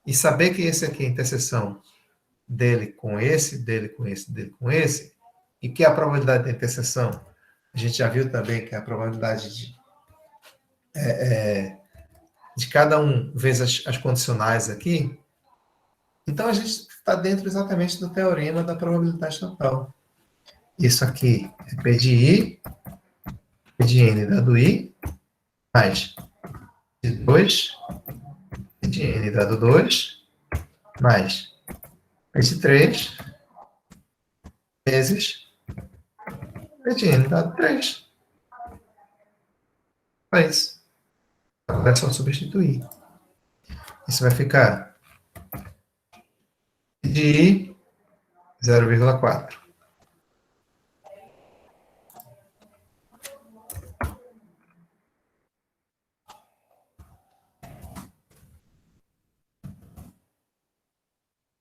e saber que esse aqui é a interseção dele com esse, dele com esse, dele com esse, e que a probabilidade da interseção, a gente já viu também que é a probabilidade de cada um vezes as condicionais aqui. Então, a gente está dentro exatamente do teorema da probabilidade total. Isso aqui é P de I, P de N dado I, mais de 2, P de N dado 2, mais P de 3, vezes P de N dado 3. É isso. Agora é só substituir. Isso vai ficar P de I 0,4.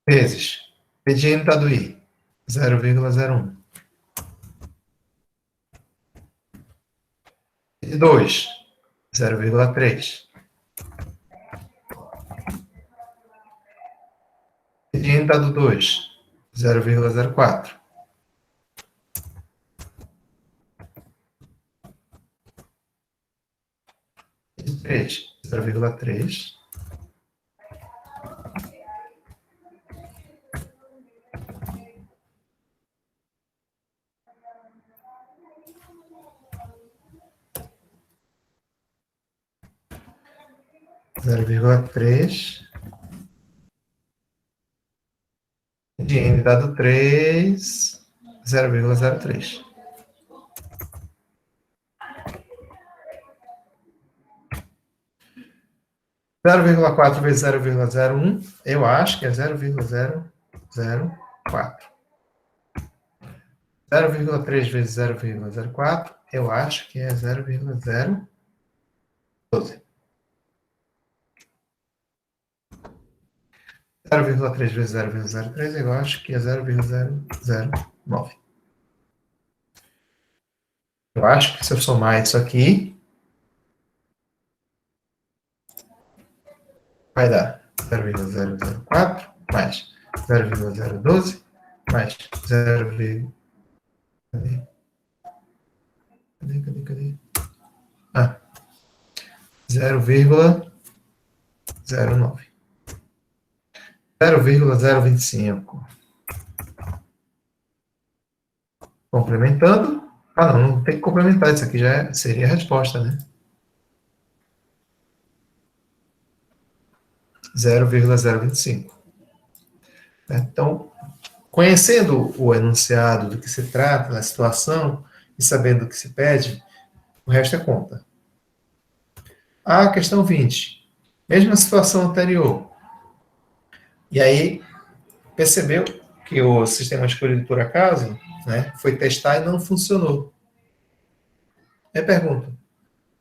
Vezes P de N dado I 0,01. de 2, 0,3. De N dado 2, 0,04. De 3, 0,3. Zero vírgula três. De N dado 3, 0,03. Zero vírgula quatro vezes 0,01, eu acho que é 0,004. 0,3 vezes 0,04, eu acho que é 0,012. 0,3 vezes 0,03, eu acho que é 0,009. Eu acho que se eu somar isso aqui, vai dar 0,004 mais 0,012 mais 0, cadê? Ah, 0,09. 0,025. Complementando. Ah, não tem que complementar. Isso aqui já seria a resposta, né? 0,025. Então, conhecendo o enunciado do que se trata, da situação, e sabendo o que se pede, o resto é conta. A questão 20. Mesma situação anterior. E aí, percebeu que o sistema escolhido por acaso, né, foi testar e não funcionou. Aí pergunta,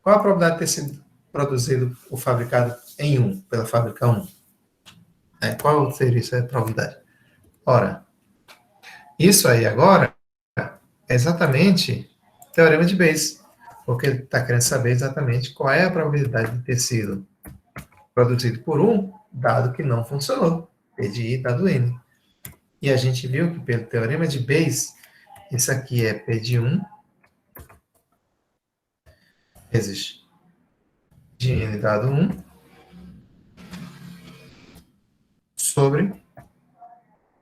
qual a probabilidade de ter sido produzido ou fabricado em 1, pela fábrica 1? Qual seria essa probabilidade? Ora, isso aí agora é exatamente o teorema de Bayes, porque ele está querendo saber exatamente qual é a probabilidade de ter sido produzido por 1, dado que não funcionou, P de I dado N. E a gente viu que pelo teorema de Bayes, isso aqui é P de 1 vezes de N dado 1 sobre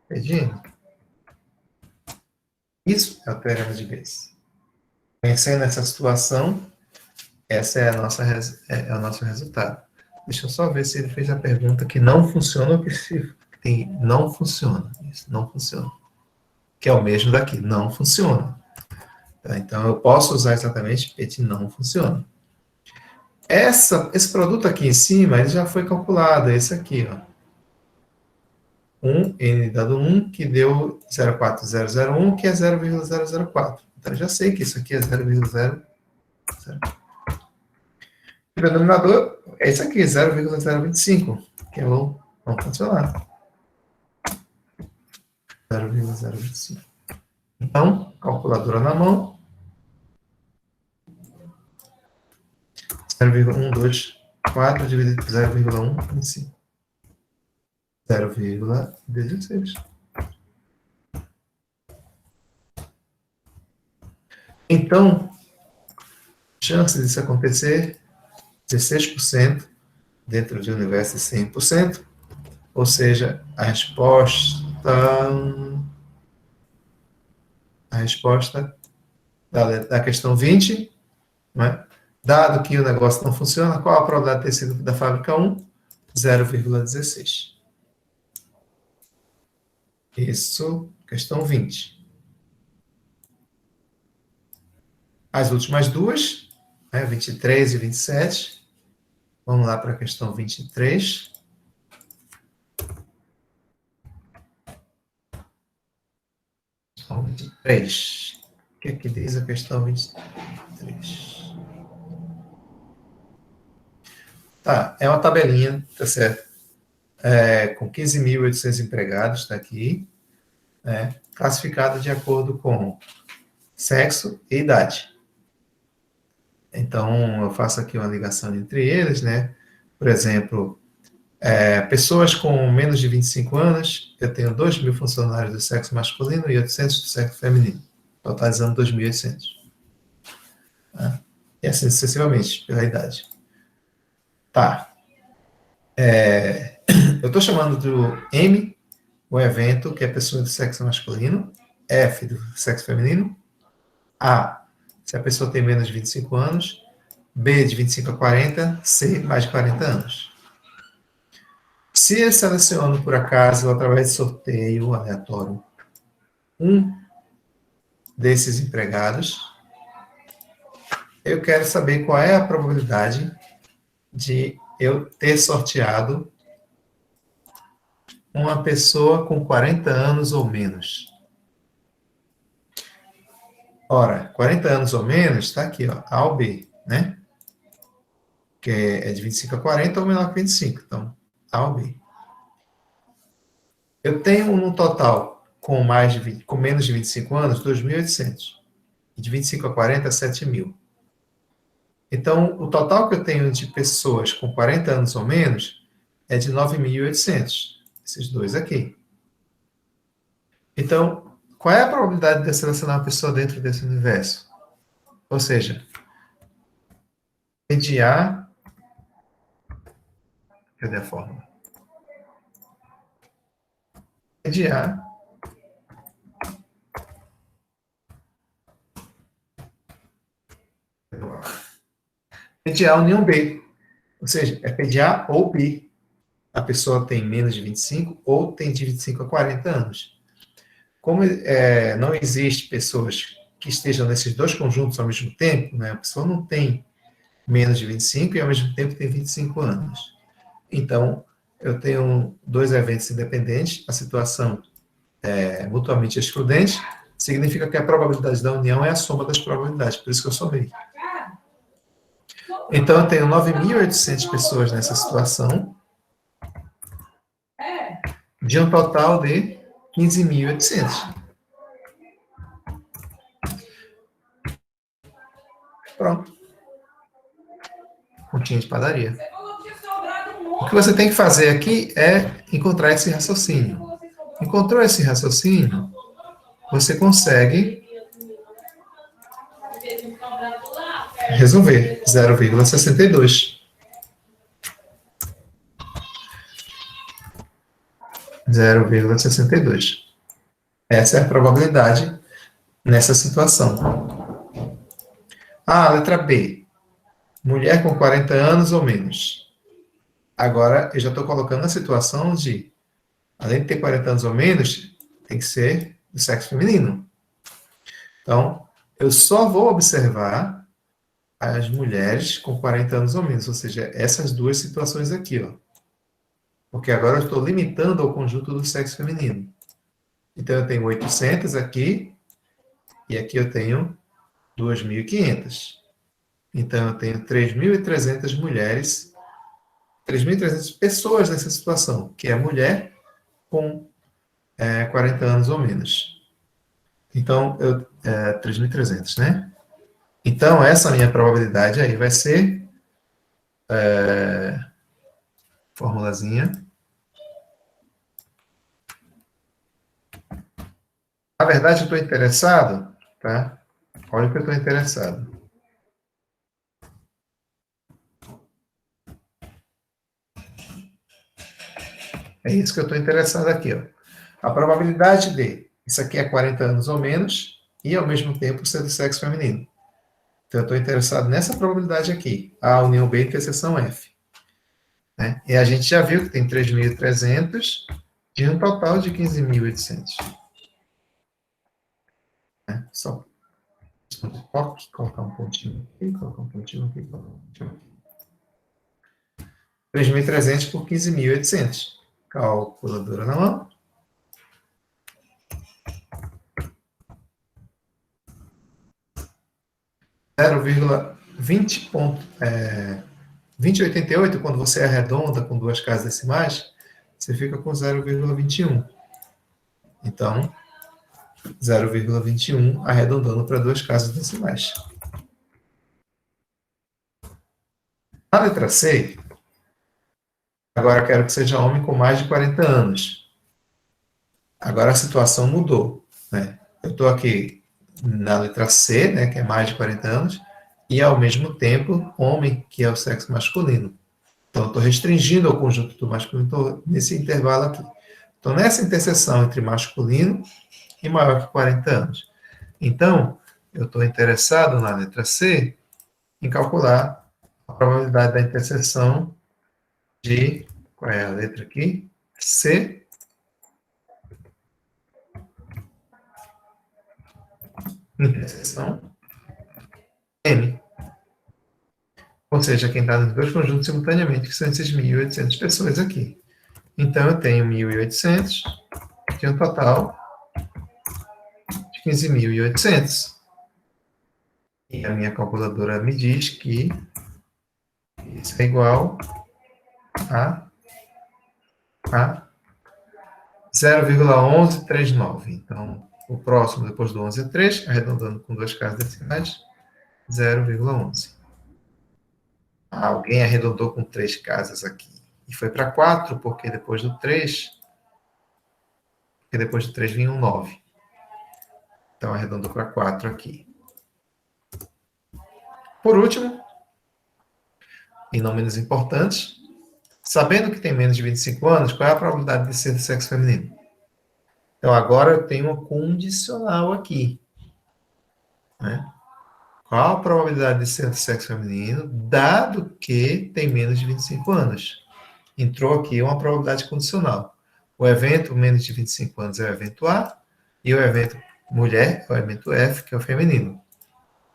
P de N. Isso é o teorema de Bayes. Conhecendo essa situação, essa é, é o nosso resultado. Deixa eu só ver se ele fez a pergunta que não funciona ou que se tem, não funciona. Isso, não funciona. Que é o mesmo daqui, não funciona. Tá? Então, eu posso usar exatamente PT não funciona. Esse produto aqui em cima, ele já foi calculado, esse aqui, ó. 1, N dado 1, que deu 0,4001, que é 0,004. Então, eu já sei que isso aqui é 0,004. O denominador é esse aqui, 0,025, que é o não funcionar. 0,025. Então, calculadora na mão. 0,124 dividido por 0,125. 0,16. Então, chance disso acontecer, 16% dentro de um universo de 100%, ou seja, a resposta da questão 20, né? Dado que o negócio não funciona, qual a probabilidade de ter sido da fábrica 1? 0,16. Isso, questão 20. As últimas duas, né, 23 e 27. Vamos lá para a questão 23. Questão 23. O que é que diz a questão 23? Tá, é uma tabelinha, tá certo? Com 15.800 empregados, está aqui, classificado de acordo com sexo e idade. Então, eu faço aqui uma ligação entre eles, né? Por exemplo, pessoas com menos de 25 anos, eu tenho 2.000 funcionários do sexo masculino e 800 do sexo feminino, totalizando 2.800. Tá? E assim sucessivamente, pela idade. Tá. Eu estou chamando do M, o evento, que é pessoa do sexo masculino, F, do sexo feminino, A, se a pessoa tem menos de 25 anos, B, de 25 a 40, C, mais de 40 anos. Se eu seleciono, por acaso, através de sorteio aleatório, um desses empregados, eu quero saber qual é a probabilidade de eu ter sorteado uma pessoa com 40 anos ou menos. Ora, 40 anos ou menos, está aqui, ó, A ou B, né? Que é de 25 a 40 ou menor que 25, então, A ou B. Eu tenho no total, com menos de 25 anos, 2.800. E de 25 a 40, 7.000. Então, o total que eu tenho de pessoas com 40 anos ou menos é de 9.800. Esses dois aqui. Então, qual é a probabilidade de eu selecionar uma pessoa dentro desse universo? Ou seja, mediar... Cadê a fórmula? Mediar a união B. Ou seja, é pedir A ou B. A pessoa tem menos de 25 ou tem de 25 a 40 anos. Como não existe pessoas que estejam nesses dois conjuntos ao mesmo tempo, né? A pessoa não tem menos de 25 e ao mesmo tempo tem 25 anos. Então, eu tenho dois eventos independentes, a situação é mutuamente excludente, significa que a probabilidade da união é a soma das probabilidades, por isso que eu somei. Então, eu tenho 9.800 pessoas nessa situação, de um total de 15.800. Pronto. Pontinho de padaria. O que você tem que fazer aqui é encontrar esse raciocínio. Encontrou esse raciocínio, você consegue resolver 0,62. 0,62. Essa é a probabilidade nessa situação. Letra B. Mulher com 40 anos ou menos. Agora, eu já estou colocando a situação de, além de ter 40 anos ou menos, tem que ser do sexo feminino. Então, eu só vou observar as mulheres com 40 anos ou menos, ou seja, essas duas situações aqui, ó. Porque agora eu estou limitando ao conjunto do sexo feminino. Então, eu tenho 800 aqui, e aqui eu tenho 2.500. Então, eu tenho 3.300 mulheres, 3.300 pessoas nessa situação, que é mulher com 40 anos ou menos. Então, 3.300, né? Então, essa minha probabilidade aí vai ser... formulazinha. Na verdade, eu estou interessado, tá? Olha o que eu estou interessado. É isso que eu estou interessado aqui, ó. A probabilidade de, isso aqui é 40 anos ou menos, e ao mesmo tempo ser do sexo feminino. Então, eu estou interessado nessa probabilidade aqui, A união B interseção F. Né? E a gente já viu que tem 3.300 de um total de 15.800. Né? Só colocar um pontinho aqui, colocar um pontinho aqui, colocar um pontinho aqui. 3.300 por 15.800. Calculadora na mão. .20 2088, quando você arredonda com duas casas decimais, você fica com 0,21. Então, 0,21 arredondando para duas casas decimais. Na letra C, agora eu quero que seja homem com mais de 40 anos. Agora a situação mudou, né? Eu estou aqui na letra C, né, que é mais de 40 anos, e ao mesmo tempo homem, que é o sexo masculino. Então, eu estou restringindo ao conjunto do masculino, estou nesse intervalo aqui. Então, nessa interseção entre masculino e maior que 40 anos. Então, eu estou interessado na letra C em calcular a probabilidade da interseção de, qual é a letra aqui? C, interseção M. Ou seja, quem está nos dois conjuntos simultaneamente, que são esses 1.800 pessoas aqui. Então, eu tenho 1.800, de um total de 15.800. E a minha calculadora me diz que isso é igual a 0,1139. Então, o próximo depois do 11 é 3, arredondando com duas casas decimais, 0,11. Alguém arredondou com 3 casas aqui. E foi para 4, porque depois do 3 vinha um 9. Então, arredondou para 4 aqui. Por último, e não menos importante, sabendo que tem menos de 25 anos, qual é a probabilidade de ser do sexo feminino? Então, agora eu tenho uma condicional aqui. Né? Qual a probabilidade de ser do sexo feminino, dado que tem menos de 25 anos? Entrou aqui uma probabilidade condicional. O evento menos de 25 anos é o evento A, e o evento mulher é o evento F, que é o feminino.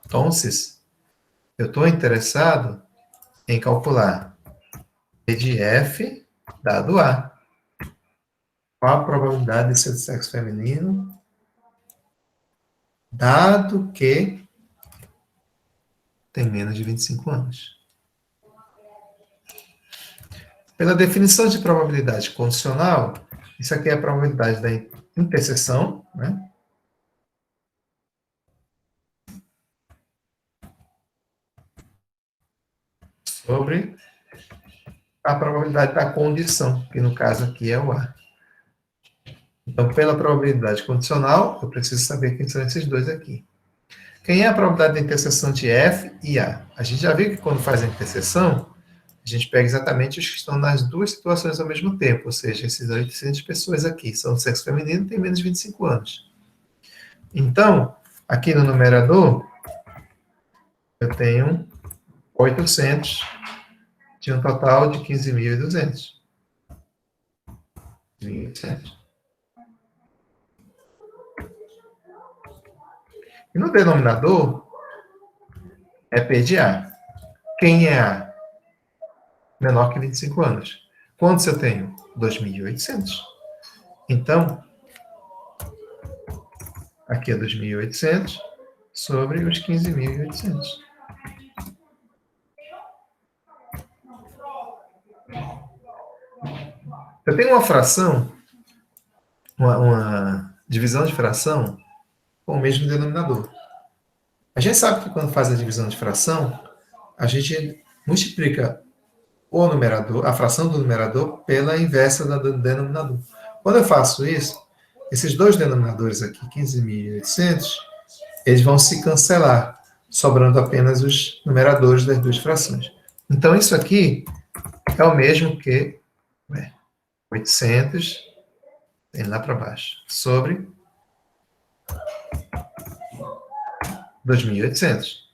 Então, eu estou interessado em calcular P de F dado A. Qual a probabilidade de ser do sexo feminino, dado que tem menos de 25 anos? Pela definição de probabilidade condicional, isso aqui é a probabilidade da interseção, né? Sobre a probabilidade da condição, que no caso aqui é o A. Então, pela probabilidade condicional, eu preciso saber quem são esses dois aqui. Quem é a probabilidade da interseção de F e A? A gente já viu que quando faz a interseção, a gente pega exatamente os que estão nas duas situações ao mesmo tempo, ou seja, esses 800 pessoas aqui são do sexo feminino e têm menos de 25 anos. Então, aqui no numerador, eu tenho 800 de um total de 15.200. 1.800. E no denominador, é P de A. Quem é A? Menor que 25 anos. Quantos eu tenho? 2.800. Então, aqui é 2.800 sobre os 15.800. Eu tenho uma fração, uma divisão de fração com o mesmo denominador. A gente sabe que quando faz a divisão de fração, a gente multiplica o numerador, a fração do numerador pela inversa do denominador. Quando eu faço isso, esses dois denominadores aqui, 15.800, eles vão se cancelar, sobrando apenas os numeradores das duas frações. Então, isso aqui é o mesmo que 800, tem lá para baixo, sobre 2.800.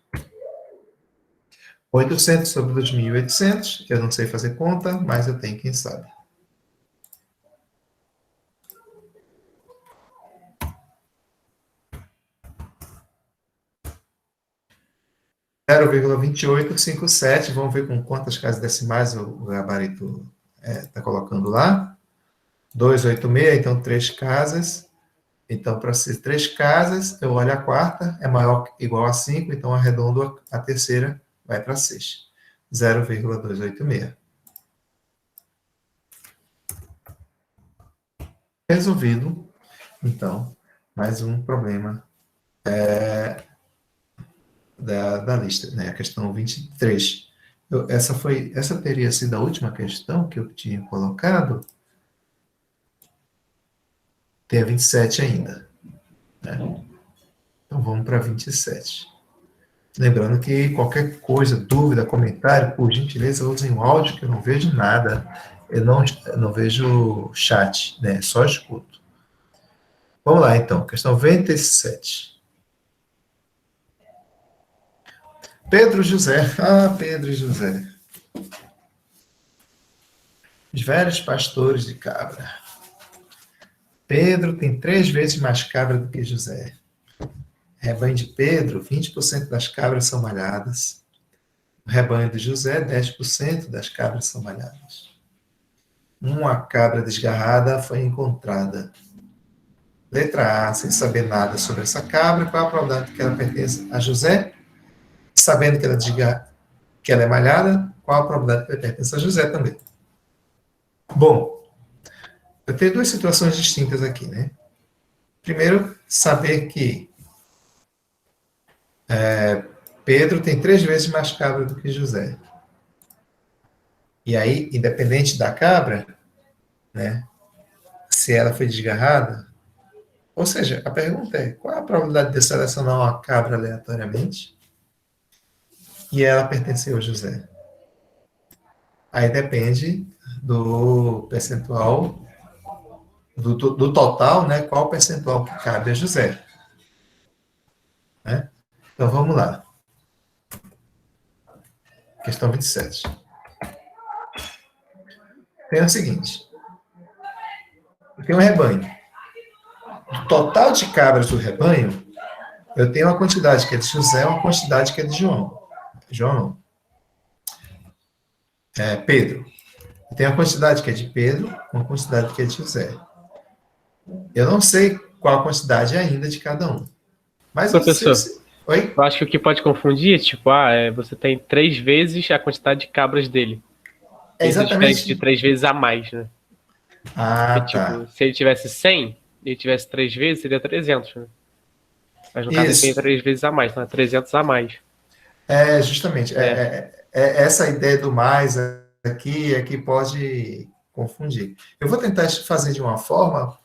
800 sobre 2.800, eu não sei fazer conta, mas eu tenho quem sabe. Zero vírgula 2857, vamos ver com quantas casas decimais o gabarito está colocando lá. 286, então 3 casas. Então, para ser 3 casas, eu olho a quarta, é maior ou igual a 5, então arredondo a terceira, vai para 6. 0,286. Resolvido, então, mais um problema da lista, né? A questão 23. Essa teria sido a última questão que eu tinha colocado. Tem a 27 ainda, né? Então vamos para 27. Lembrando que qualquer coisa, dúvida, comentário, por gentileza, usem o áudio, que eu não vejo nada. Eu não vejo chat, né? Só escuto. Vamos lá, então. Questão 27. Pedro José. Ah, Pedro e José. Os velhos pastores de cabra. Pedro tem 3 vezes mais cabra do que José. Rebanho de Pedro, 20% das cabras são malhadas. O rebanho de José, 10% das cabras são malhadas. Uma cabra desgarrada foi encontrada. Letra A, sem saber nada sobre essa cabra, qual a probabilidade que ela pertence a José? Sabendo que ela é malhada, qual a probabilidade que ela pertence a José também? Bom, eu tenho 2 situações distintas aqui, né? Primeiro, saber que Pedro tem 3 vezes mais cabra do que José. E aí, independente da cabra, né, se ela foi desgarrada, ou seja, a pergunta é, qual a probabilidade de eu selecionar uma cabra aleatoriamente e ela pertenceu a José? Aí depende do percentual, do total, né, qual o percentual que cabe a José. Né? Então, vamos lá. Questão 27. Tem o seguinte. Tem um rebanho. O total de cabras do rebanho, eu tenho uma quantidade que é de José e uma quantidade que é de João. João não. Pedro. Eu tenho uma quantidade que é de Pedro, uma quantidade que é de José. Eu não sei qual a quantidade ainda de cada um. Mas Professor, Oi? eu acho que o que pode confundir é, tipo, você tem 3 vezes a quantidade de cabras dele. É Isso é diferente exatamente. de 3 vezes a mais, né? Ah, Porque, tá. tipo, se ele tivesse 100 e ele tivesse 3 vezes, seria 300, né? Mas no caso ele tem Isso. 3 vezes a mais, então é 300 a mais. Justamente. É. Essa ideia do mais aqui é que pode confundir. Eu vou tentar fazer de uma forma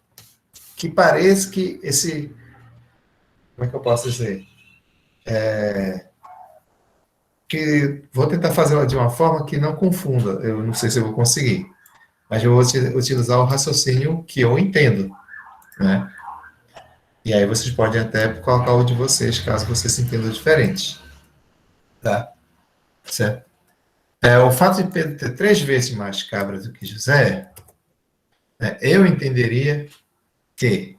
que pareça que esse... Como é que eu posso dizer? Vou tentar fazer de uma forma que não confunda. Eu não sei se eu vou conseguir. Mas eu vou utilizar o raciocínio que eu entendo, né? E aí vocês podem até colocar o de vocês, caso vocês se entendam diferente. Tá? Certo? O fato de Pedro ter 3 vezes mais cabras do que José, né, eu entenderia que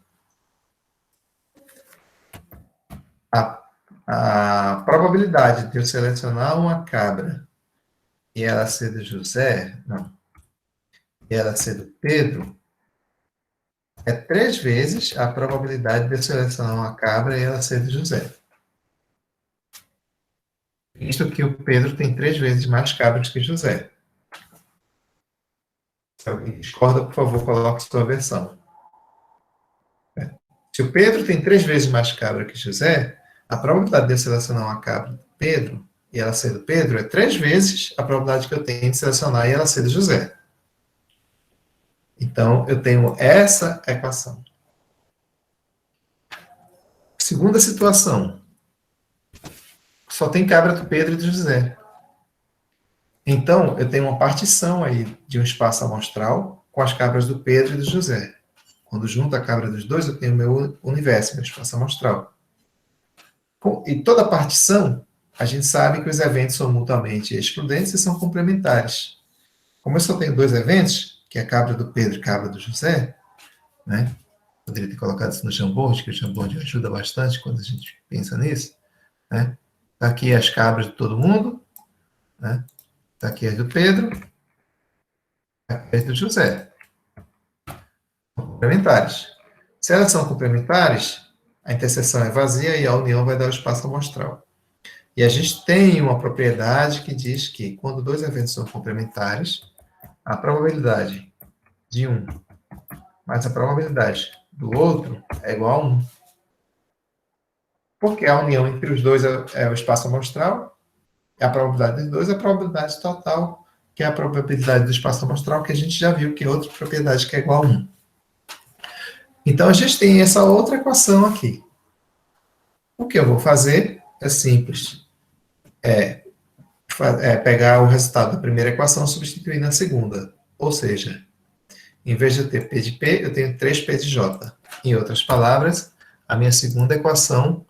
a probabilidade de eu selecionar uma cabra e ela ser do José, não, e ela ser do Pedro, é 3 vezes a probabilidade de eu selecionar uma cabra e ela ser do José. Visto que o Pedro tem 3 vezes mais cabras que José. Se alguém discorda, por favor, coloque sua versão. Se o Pedro tem 3 vezes mais cabra que José, a probabilidade de eu selecionar uma cabra do Pedro e ela ser do Pedro é 3 vezes a probabilidade que eu tenho de selecionar e ela ser do José. Então, eu tenho essa equação. Segunda situação. Só tem cabra do Pedro e do José. Então, eu tenho uma partição aí de um espaço amostral com as cabras do Pedro e do José. Quando junto a cabra dos dois, eu tenho o meu universo, meu espaço amostral. E toda partição, a gente sabe que os eventos são mutuamente excludentes e são complementares. Como eu só tenho 2 eventos, que é a cabra do Pedro e a cabra do José, né? Poderia ter colocado isso no Jamboard, que o Jamboard ajuda bastante quando a gente pensa nisso, né? Tá aqui as cabras de todo mundo, né? Tá aqui as do Pedro, as do José. Complementares. Se elas são complementares, a interseção é vazia e a união vai dar o espaço amostral. E a gente tem uma propriedade que diz que quando 2 eventos são complementares, a probabilidade de um mais a probabilidade do outro é igual a 1. Porque a união entre os dois é o espaço amostral, E a probabilidade de 2 é a probabilidade total, que é a probabilidade do espaço amostral, que a gente já viu que é outra propriedade que é igual a 1. Então, a gente tem essa outra equação aqui. O que eu vou fazer é simples. É pegar o resultado da primeira equação e substituir na segunda. Ou seja, em vez de eu ter P de P, eu tenho 3P de J. Em outras palavras, a minha segunda equação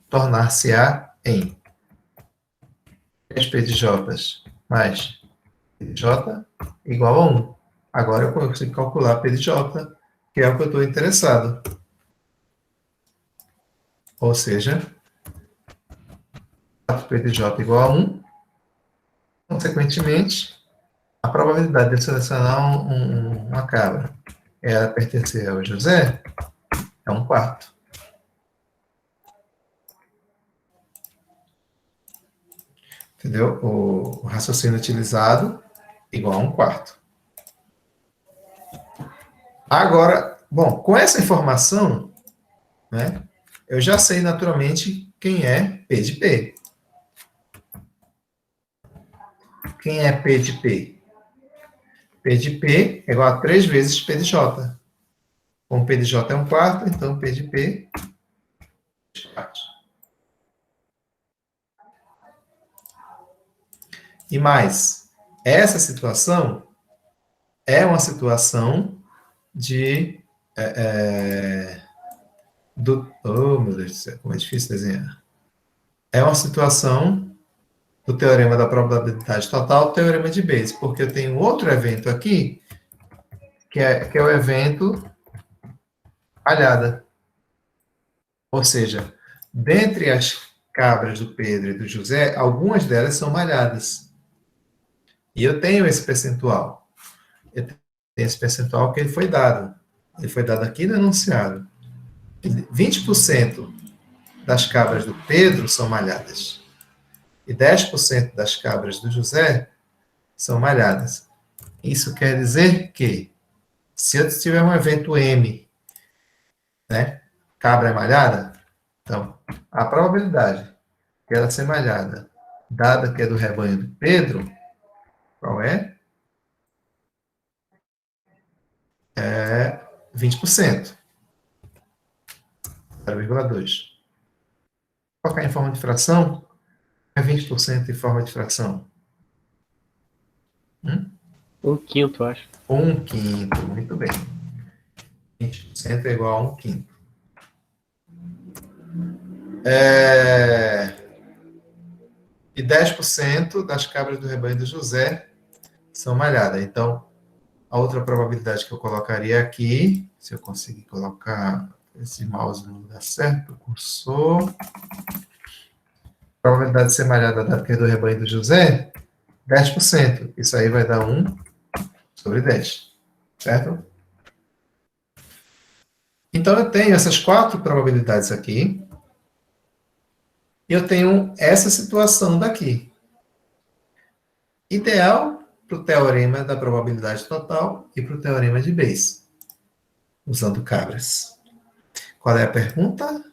tornar-se-á em 3P de J mais P de J igual a 1. Agora eu consigo calcular P de J, que é o que eu estou interessado. Ou seja, 4P de J igual a 1. Consequentemente, a probabilidade de eu selecionar uma cabra e ela pertencer ao José é 1/4. Entendeu? O raciocínio utilizado igual a 1/4. Agora, bom, com essa informação, né, eu já sei naturalmente quem é P de P. Quem é P de P? P de P é igual a 3 vezes P de J. Como P de J é 1/4, então P de P é 2/4. E mais, essa situação é uma situação de... oh, meu Deus do céu, como é difícil desenhar. É uma situação do teorema da probabilidade total, teorema de Bayes, porque eu tenho outro evento aqui, que é o evento malhada. Ou seja, dentre as cabras do Pedro e do José, algumas delas são malhadas. E eu tenho esse percentual. Eu tenho esse percentual que ele foi dado. Ele foi dado aqui no enunciado. 20% das cabras do Pedro são malhadas. E 10% das cabras do José são malhadas. Isso quer dizer que, se eu tiver um evento M, né, cabra é malhada, então, a probabilidade de ela ser malhada, dada que é do rebanho do Pedro, qual é? É 20%. 0,2. Colocar em forma de fração, é 20% em forma de fração. 1/5, eu acho. 1/5, muito bem. 20% é igual a 1/5. E 10% das cabras do rebanho do José são malhadas. Então, a outra probabilidade que eu colocaria aqui, se eu conseguir colocar esse mouse no lugar certo, cursor, probabilidade de ser malhada dada que é do rebanho do José, 10%. Isso aí vai dar 1/10, certo? Então, eu tenho essas 4 probabilidades aqui, e eu tenho essa situação daqui. Ideal para o teorema da probabilidade total e para o teorema de Bayes, usando cabras. Qual é a pergunta?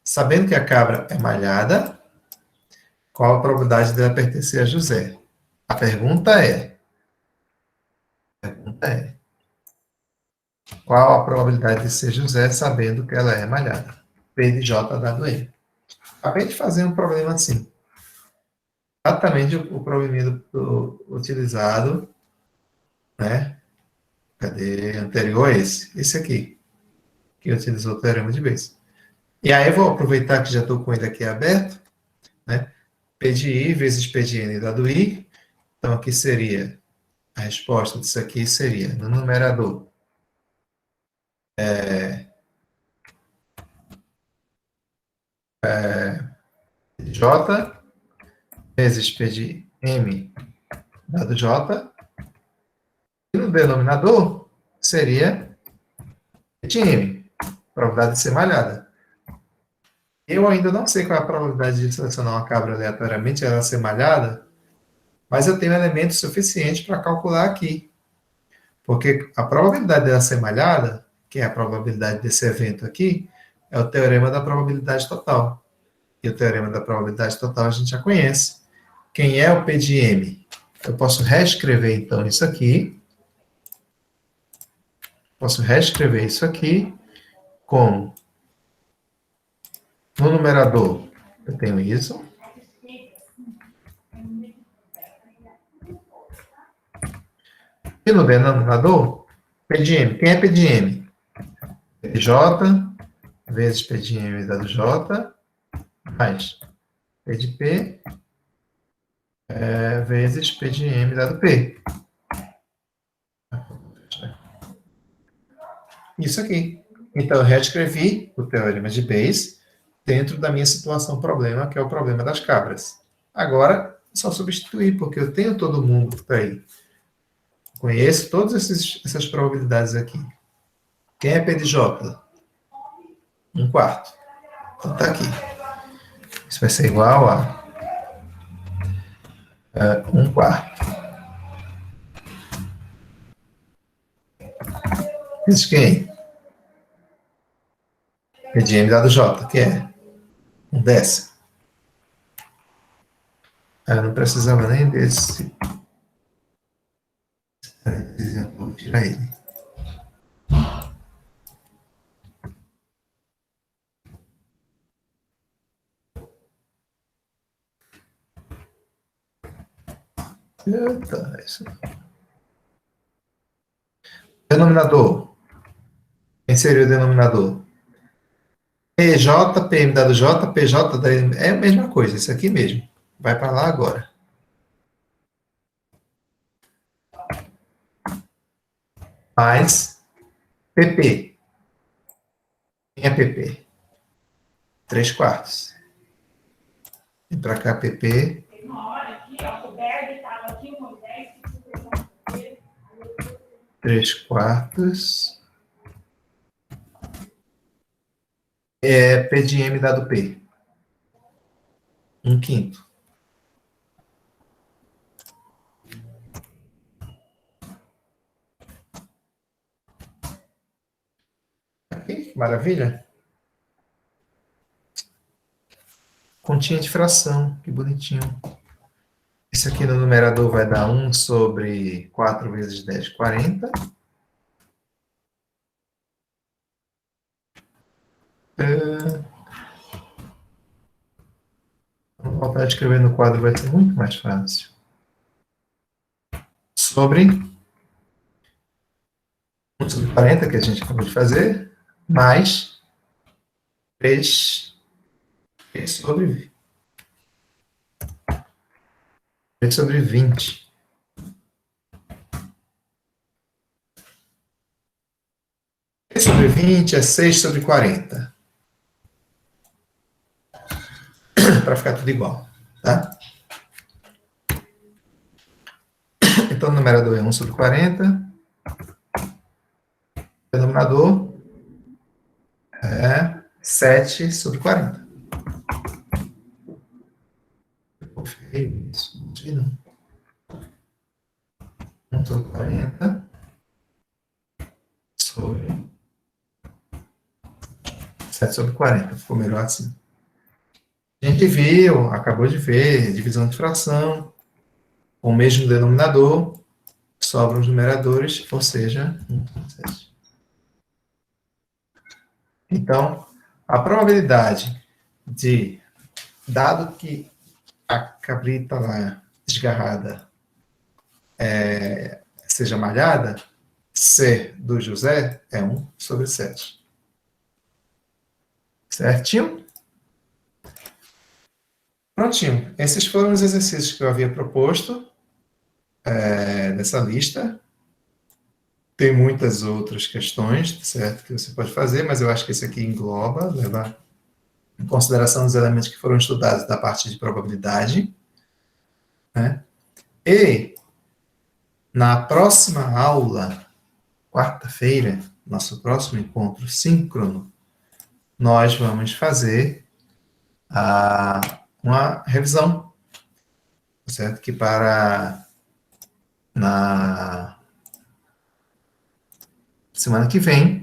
Sabendo que a cabra é malhada, qual a probabilidade dela pertencer a José? A pergunta é, qual a probabilidade de ser José sabendo que ela é malhada? P de J dado M. Acabei de fazer um problema assim. Exatamente o problema utilizado, né? Cadê? Anterior a esse. Esse aqui, que utilizou o teorema de Bayes. E aí eu vou aproveitar que já estou com ele aqui aberto, né? P de I vezes P de N dado I. Então, aqui seria, a resposta disso aqui seria, no numerador, J vezes P de M dado J. E no denominador, seria P de M, probabilidade de ser malhada. Eu ainda não sei qual é a probabilidade de selecionar uma cabra aleatoriamente e ela ser malhada, mas eu tenho elemento suficiente para calcular aqui. Porque a probabilidade dela ser malhada, que é a probabilidade desse evento aqui, é o teorema da probabilidade total. E o teorema da probabilidade total a gente já conhece. quem é o P de M? Eu posso reescrever, então, isso aqui. Posso reescrever isso aqui como no numerador eu tenho isso. E no denominador, P de M. Quem é P de M? P de J vezes P de M dado J mais P de P vezes P de M dado P. Isso aqui. Então, eu reescrevi o teorema de Bayes dentro da minha situação problema, que é o problema das cabras. Agora, é só substituir, porque eu tenho todo mundo que está aí. Conheço todas essas probabilidades aqui. Quem é P de J? 1/4. Então, está aqui. Isso vai ser igual a 1/4. Vezes quem? P de M dado J, que é 1/10. Eu não precisava nem desse exemplo. Vou tirar ele. Eita, isso. Denominador. Quem seria o denominador? PJ, PM dado J, PJ da M. É a mesma coisa, isso aqui mesmo. Vai para lá agora. Mais PP. Quem é PP? 3/4. Vem para cá, PP. 3/4. P de M dado P. 1/5. Aqui, que maravilha. Continha de fração, que bonitinho. Isso aqui no numerador vai dar 1 sobre 4 vezes 10, 40. Vou voltar a escrever no quadro, vai ser muito mais fácil. Sobre 1 sobre 40, que a gente acabou de fazer, mais 3 sobre 20. 3 sobre 20 é 6 sobre 40. Para ficar tudo igual, tá? Então, o numerador é 1 sobre 40. O denominador é 7 sobre 40. Ficou feio isso, não sei não. 1 sobre 40 sobre 7 sobre 40. Ficou melhor assim. A gente viu, acabou de ver, divisão de fração, com o mesmo denominador, sobram os numeradores, ou seja, 1/7. Então, a probabilidade de, dado que a cabrita lá desgarrada seja malhada, ser do José é 1 sobre 7. Certinho? Prontinho. Esses foram os exercícios que eu havia proposto nessa lista. Tem muitas outras questões, certo, que você pode fazer, mas eu acho que esse aqui engloba, levar em consideração os elementos que foram estudados da parte de probabilidade, né? E na próxima aula, quarta-feira, nosso próximo encontro síncrono, nós vamos fazer uma revisão, certo? Que para na semana que vem